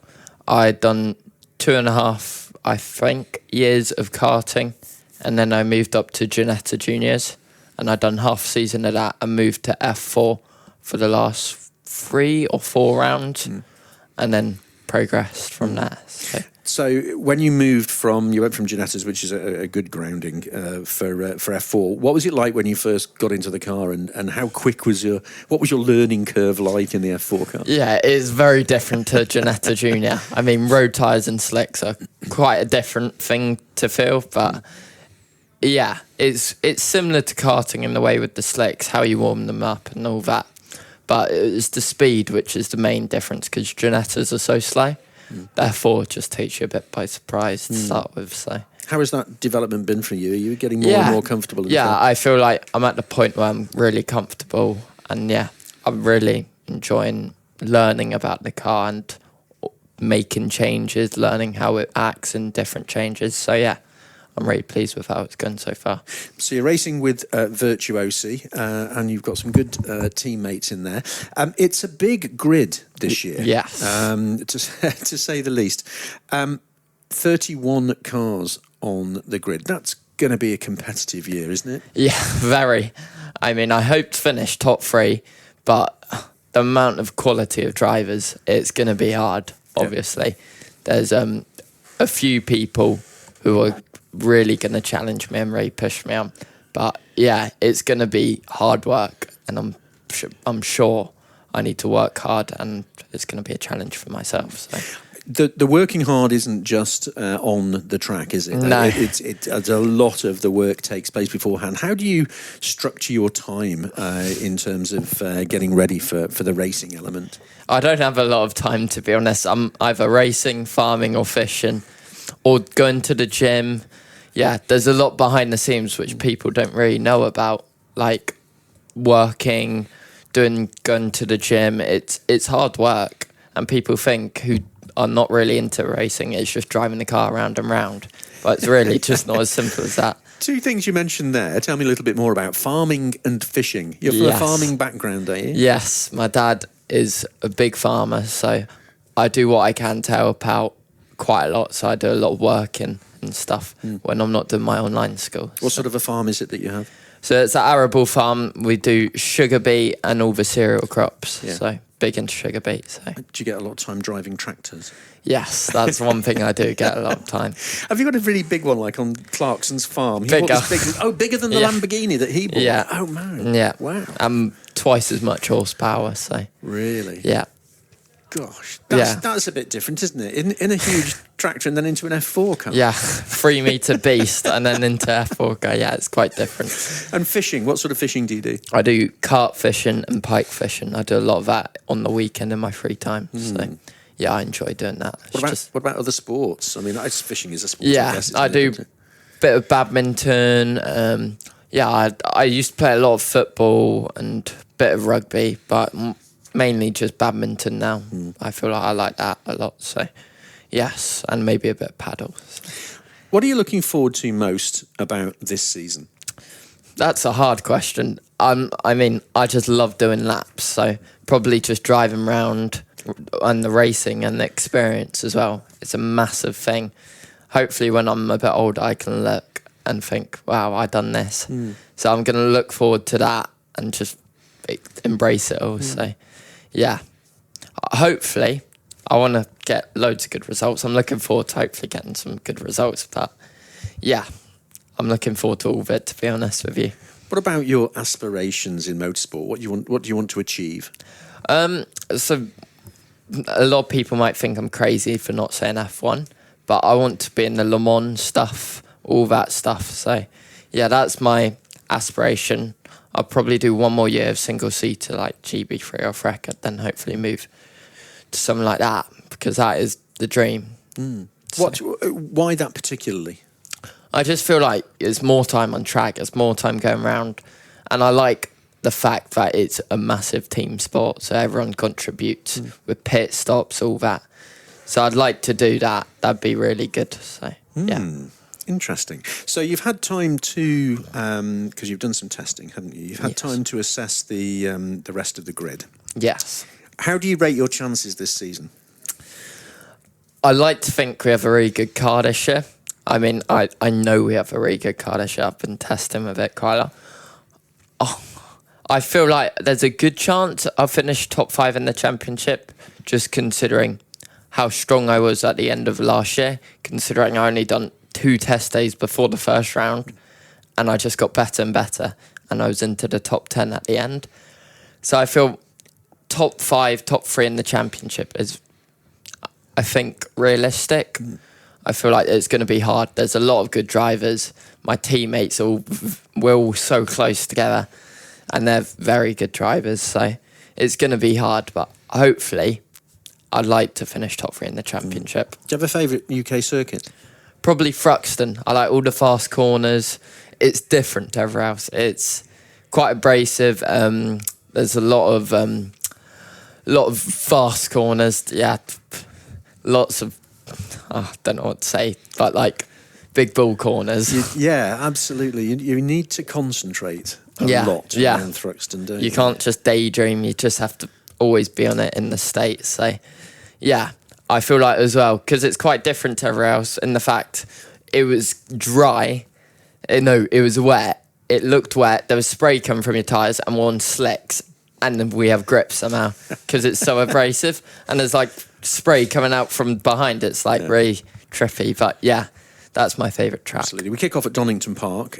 I'd done 2.5, I think, years of karting, and then I moved up to Ginetta Juniors, and I'd done half season of that and moved to F4 for the last 3 or 4 rounds, and then progressed from there. So when you went from Ginetta's, which is a good grounding for F4, what was it like when you first got into the car, and how quick was what was your learning curve like in the F4 car? Yeah, it is very different to Ginetta Junior. I mean, road tyres and slicks are quite a different thing to feel, but yeah, it's similar to karting in the way with the slicks, how you warm them up and all that. But it's the speed which is the main difference, because Ginettas are so slow. Therefore, it just takes you a bit by surprise to start with. So, how has that development been for you? Are you getting more and more comfortable? I feel like I'm at the point where I'm really comfortable, and I'm really enjoying learning about the car and making changes, learning how it acts in different changes. So I'm really pleased with how it's gone so far. So you're racing with Virtuosi, and you've got some good teammates in there. It's a big grid this year, yes, to say the least. 31 cars on the grid. That's going to be a competitive year, isn't it? Yeah, very. I mean, I hope to finish top 3, but the amount of quality of drivers, it's going to be hard, obviously. There's a few people who are really going to challenge me and really push me on. But it's going to be hard work, and I'm sure I need to work hard, and it's going to be a challenge for myself. So. The working hard isn't just on the track, is it? No. It's a lot of the work takes place beforehand. How do you structure your time in terms of getting ready for the racing element? I don't have a lot of time, to be honest. I'm either racing, farming or fishing, or going to the gym. Yeah, there's a lot behind the scenes which people don't really know about, like working, going to the gym. It's hard work, and people think who are not really into racing, it's just driving the car round and round. But it's really just not as simple as that. 2 things you mentioned there. Tell me a little bit more about farming and fishing. You're from a farming background, are you? Yes, my dad is a big farmer, so I do what I can to help out quite a lot. So I do a lot of working and stuff when I'm not doing my online school. What sort of a farm is it that you have? So it's an arable farm. We do sugar beet and all the cereal crops. Yeah. So big into sugar beet. So Do you get a lot of time driving tractors? yes, that's one thing I do get a lot of time. Have you got a really big one, like on Clarkson's farm? He Bigger. bought this bigger than the Yeah. Lamborghini that he bought? Yeah. Oh, man. Yeah. Wow. Twice as much horsepower. So Really? yeah. Gosh. Yeah. That's a bit different, isn't it? In a huge tractor and then into an F4 car. Yeah, 3 meter beast and then into F4 go. Yeah, it's quite different. And fishing, what sort of fishing do you do? I do carp fishing and pike fishing. I do a lot of that on the weekend in my free time. So yeah, I enjoy doing that. It's What about other sports? I mean, fishing is a sport. yeah, guess, I isn't do it? bit of badminton. Yeah, I used to play a lot of football and a bit of rugby, but mainly just badminton now. I feel like I like that a lot. So yes, and maybe a bit of paddle. What are you looking forward to most about this season? That's a hard question. I mean, I just love doing laps, so probably just driving around and the racing and the experience as well. It's a massive thing. Hopefully when I'm a bit older, I can look and think, wow, I done this. So I'm going to look forward to that and just embrace it all. So yeah, hopefully I want to get loads of good results. I'm looking forward to hopefully getting some good results, but yeah, I'm looking forward to all of it, to be honest with you. What about your aspirations in motorsport? What do you want to achieve? So a lot of people might think I'm crazy for not saying F1, but I want to be in the Le Mans stuff, all that stuff. So yeah, that's my aspiration. I'll probably do one more year of single-seater like GB3 off record, then hopefully move to something like that, because that is the dream. Why that particularly? I just feel like there's more time on track, there's more time going around, and I like the fact that it's a massive team sport, so everyone contributes with pit stops, all that. So I'd like to do that. That'd be really good. So yeah. Interesting. So you've had time to, because you've done some testing, haven't you? You've had Yes. time to assess the rest of the grid. Yes. How do you rate your chances this season? I like to think we have a really good car this year. I mean, I know we have a really good car this year. I've been testing with it quite a lot. I feel like there's a good chance I'll finish top 5 in the championship, just considering how strong I was at the end of last year, considering I only done 2 test days before the first round, and I just got better and better, and I was into the top 10 at the end. So I feel top 5, top 3 in the championship is, I think, realistic. I feel like it's going to be hard. There's a lot of good drivers. My teammates we're all so close together, and they're very good drivers. So it's going to be hard, but hopefully I'd like to finish top 3 in the championship. Do you have a favourite UK circuit? Probably Thruxton. I like all the fast corners. It's different to everywhere else. It's quite abrasive. There's a lot of fast corners. Yeah, lots of, I don't know what to say, but like big bull corners. Yeah, absolutely. You need to concentrate a lot around Thruxton, don't you? You can't just daydream. You just have to always be on it in the States. So yeah, I feel like as well, because it's quite different to everywhere else in the fact it was dry. No, it was wet. It looked wet. There was spray coming from your tyres and we're on slicks. And then we have grip somehow because it's so abrasive. And there's like spray coming out from behind. It's like really trippy. But yeah, that's my favourite track. Absolutely. We kick off at Donington Park,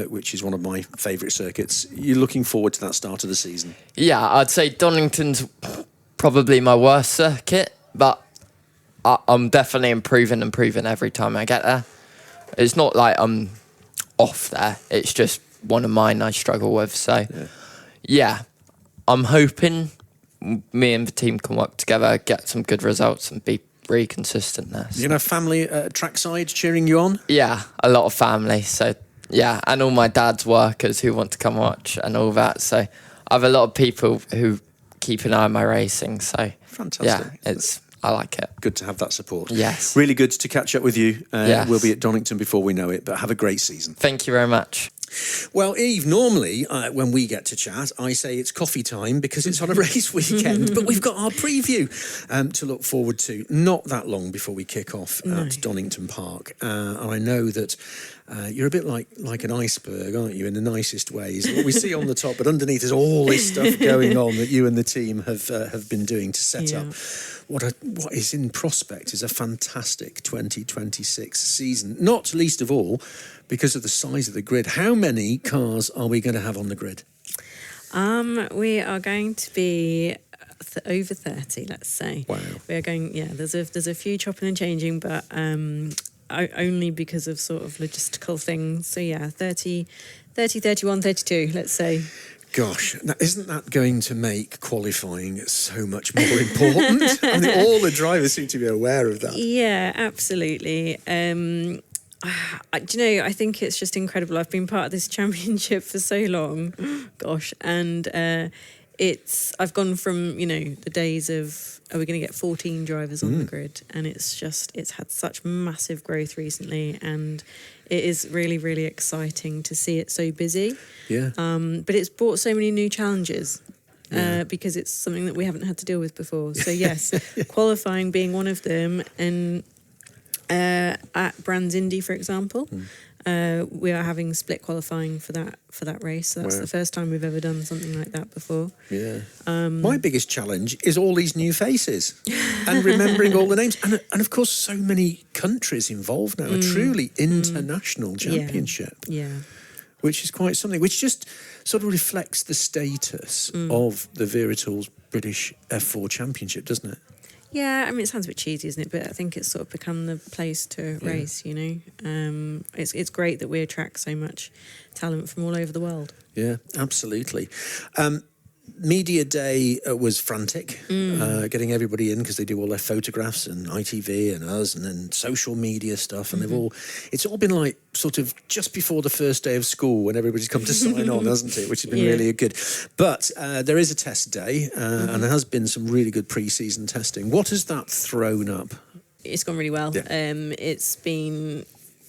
which is one of my favourite circuits. You're looking forward to that start of the season? Yeah, I'd say Donington's probably my worst circuit, but I'm definitely improving every time I get there. It's not like I'm off there. It's just one of mine I struggle with. So, yeah, I'm hoping me and the team can work together, get some good results and be really consistent there. So. You know, family trackside cheering you on? Yeah, a lot of family. So, yeah, and all my dad's workers who want to come watch and all that. So, I have a lot of people who keep an eye on my racing. So, fantastic. Yeah, I like it. Good to have that support. Yes. Really good to catch up with you. Yes. We'll be at Donington before we know it, but have a great season. Thank you very much. Well, Eve, normally when we get to chat, I say it's coffee time because it's on a race weekend, but we've got our preview to look forward to not that long before we kick off at Donington Park. And I know that You're a bit like an iceberg, aren't you, in the nicest ways? What we see on the top, but underneath is all this stuff going on that you and the team have been doing to set up what is in prospect is a fantastic 2026 season, not least of all because of the size of the grid. How many cars are we going to have on the grid? We are going to be over 30, let's say. Wow. We are going, there's a few chopping and changing, but only because of sort of logistical things. So 30, 31, 32, let's say. Gosh, now, isn't that going to make qualifying so much more important? I mean, all the drivers seem to be aware of that. Yeah, absolutely. I think it's just incredible. I've been part of this championship for so long, gosh, and I've gone from, the days of, are we going to get 14 drivers on the grid? And it's had such massive growth recently, and it is really, really exciting to see it so busy. Yeah. But it's brought so many new challenges because it's something that we haven't had to deal with before. So yes, qualifying being one of them, and at Brands Indy, for example, we are having split qualifying for that race. So that's the first time we've ever done something like that before. Yeah. My biggest challenge is all these new faces and remembering all the names. And of course, so many countries involved now. A truly international championship. Yeah. Which is quite something, which just sort of reflects the status of the Virtuosi British F4 Championship, doesn't it? Yeah, I mean, it sounds a bit cheesy, isn't it? But I think it's sort of become the place to race, It's great that we attract so much talent from all over the world. Yeah, absolutely. Media day was frantic, getting everybody in because they do all their photographs and ITV and us and then social media stuff. And it's all been like sort of just before the first day of school when everybody's come to sign on, hasn't it? Which has been really good. But there is a test day and there has been some really good pre-season testing. What has that thrown up? It's gone really well. Yeah. It's been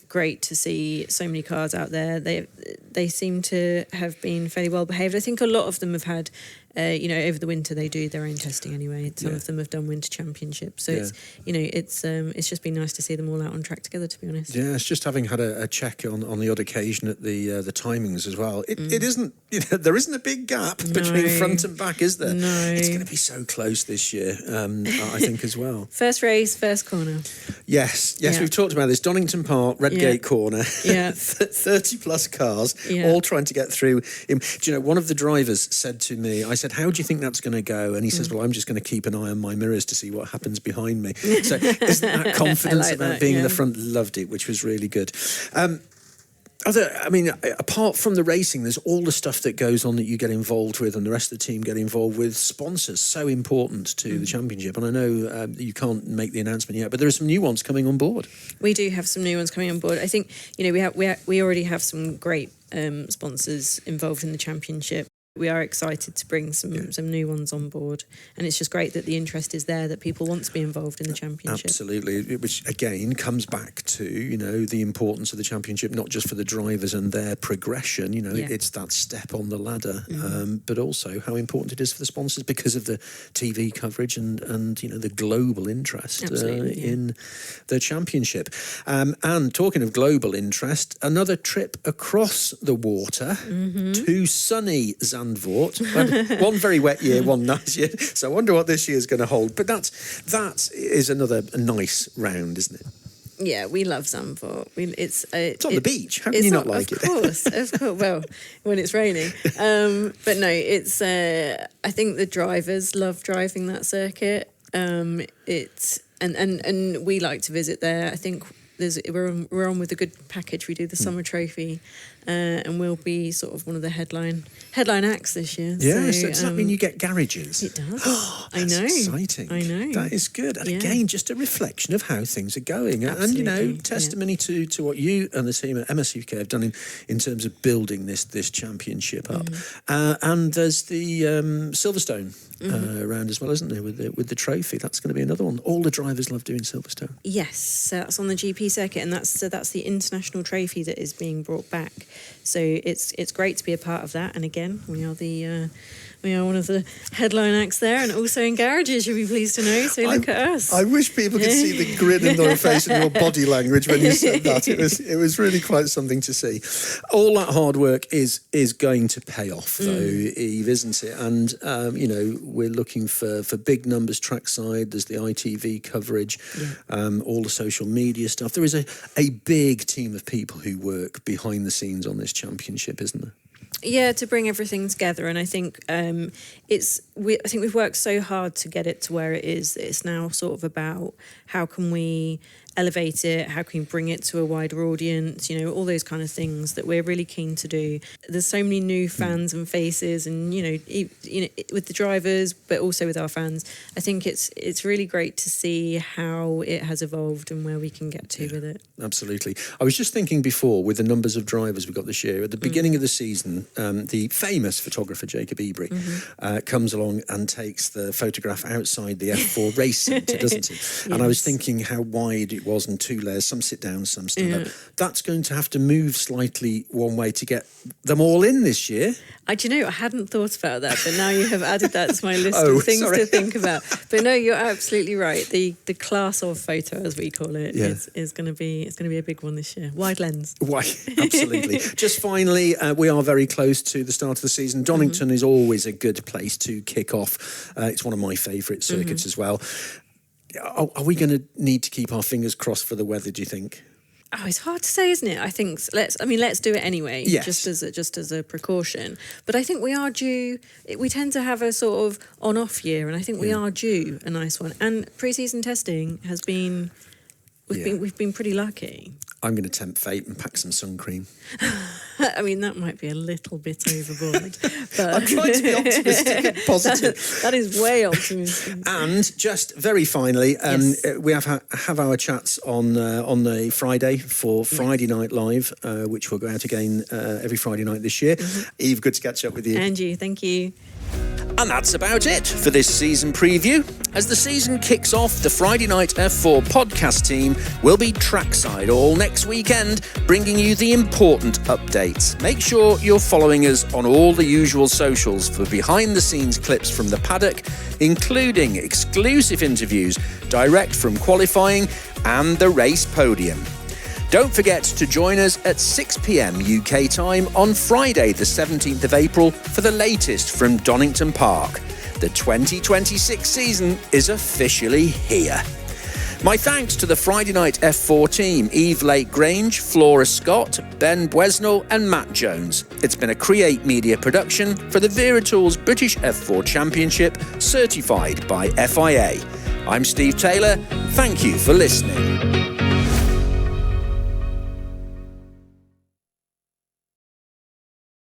great to see so many cars out there. They seem to have been fairly well behaved. I think a lot of them have had, over the winter they do their own testing anyway. Some of them have done winter championships. So it's just been nice to see them all out on track together, to be honest. Yeah, it's just having had a check on the odd occasion at the timings as well. It isn't, there isn't a big gap between front and back, is there? No. It's going to be so close this year, I think as well. First race, first corner. Yes, we've talked about this. Donington Park, Redgate corner. Yeah. 30 plus cars, all trying to get through. Do you know, one of the drivers said to me, I said, how do you think that's going to go? And he says, well, I'm just going to keep an eye on my mirrors to see what happens behind me. So isn't that confidence about being in the front? Loved it, which was really good. Apart from the racing, there's all the stuff that goes on that you get involved with and the rest of the team get involved with. Sponsors, so important to the championship. And I know you can't make the announcement yet, but there are some new ones coming on board. We do have some new ones coming on board. I think, we already have some great sponsors involved in the championship. We are excited to bring some new ones on board, and it's just great that the interest is there, that people want to be involved in the championship. Absolutely, which again comes back to the importance of the championship, not just for the drivers and their progression. It's that step on the ladder, but also how important it is for the sponsors because of the TV coverage and the global interest in the championship. And talking of global interest, another trip across the water to sunny Zandvoort. One very wet year, one nice year. So I wonder what this year is going to hold. But that is another nice round, isn't it? Yeah, we love Zandvoort. It's on the beach. How can you not like it? Of course. Well, when it's raining. But no, it's. I think the drivers love driving that circuit. It's and we like to visit there. I think we're on with a good package. We do the summer trophy, and we'll be sort of one of the headline acts this year. Yeah, so does that mean you get garages? It does. I know. Exciting. I know. That is good. And again, just a reflection of how things are going. Absolutely. And testimony to what you and the team at MSUK have done in terms of building this championship up. And there's the Silverstone around as well, isn't there, with the trophy? That's going to be another one. All the drivers love doing Silverstone. Yes, so that's on the GP circuit, and that's the international trophy that is being brought back So it's great to be a part of that. And again, we are one of the headline acts there, and also in garages, you'll be pleased to know. So look at us. I wish people could see the grin in your face and your body language when you said that. It was really quite something to see. All that hard work is going to pay off, though, Eve, isn't it? And we're looking for big numbers trackside. There's the ITV coverage, all the social media stuff. There is a big team of people who work behind the scenes on this championship, isn't there? Yeah, to bring everything together, and I think I think we've worked so hard to get it to where it is. It's now sort of about how can we elevate it, how can we bring it to a wider audience, all those kind of things that we're really keen to do. There's so many new fans and faces, and with the drivers, but also with our fans. I think it's really great to see how it has evolved and where we can get to with it. Absolutely. I was just thinking before, with the numbers of drivers we got this year, at the beginning of the season, the famous photographer Jacob Ebury comes along and takes the photograph outside the F4 race centre, doesn't he? Yes. And I was thinking how wide it was in 2 layers. Some sit down, some stand up. That's going to have to move slightly one way to get them all in this year. I hadn't thought about that, but now you have added that to my list of things to think about. But no, you're absolutely right. The class of photo, as we call it, is going to be a big one this year. Wide lens. Absolutely. Just finally, we are very close to the start of the season. Donington is always a good place to kick off. It's one of my favourite circuits as well. Are we going to need to keep our fingers crossed for the weather, do you think? Oh, it's hard to say, isn't it? I think let's do it anyway, yes. just as a precaution. But I think we are due. We tend to have a sort of on-off year, and I think we are due a nice one. And pre-season testing has been. We've been pretty lucky. I'm going to tempt fate and pack some sun cream. I mean, that might be a little bit overboard. But I'm trying to be optimistic and positive. That is way optimistic. And just very finally, we have our chats on the Friday for Friday Night Live, which will go out again every Friday night this year. Eve, good to catch up with you. And you, thank you. And that's about it for this season preview. As the season kicks off, the Friday Night F4 podcast team will be trackside all next weekend, bringing you the important updates. Make sure you're following us on all the usual socials for behind-the-scenes clips from the paddock, including exclusive interviews direct from qualifying and the race podium. Don't forget to join us at 6 p.m. UK time on Friday, the 17th of April, for the latest from Donington Park. The 2026 season is officially here. My thanks to the Friday Night F4 team, Eve Lake-Grange, Flora Scott, Ben Bwesnell and Matt Jones. It's been a Create Media production for the Vera Tools British F4 Championship, certified by FIA. I'm Steve Taylor. Thank you for listening.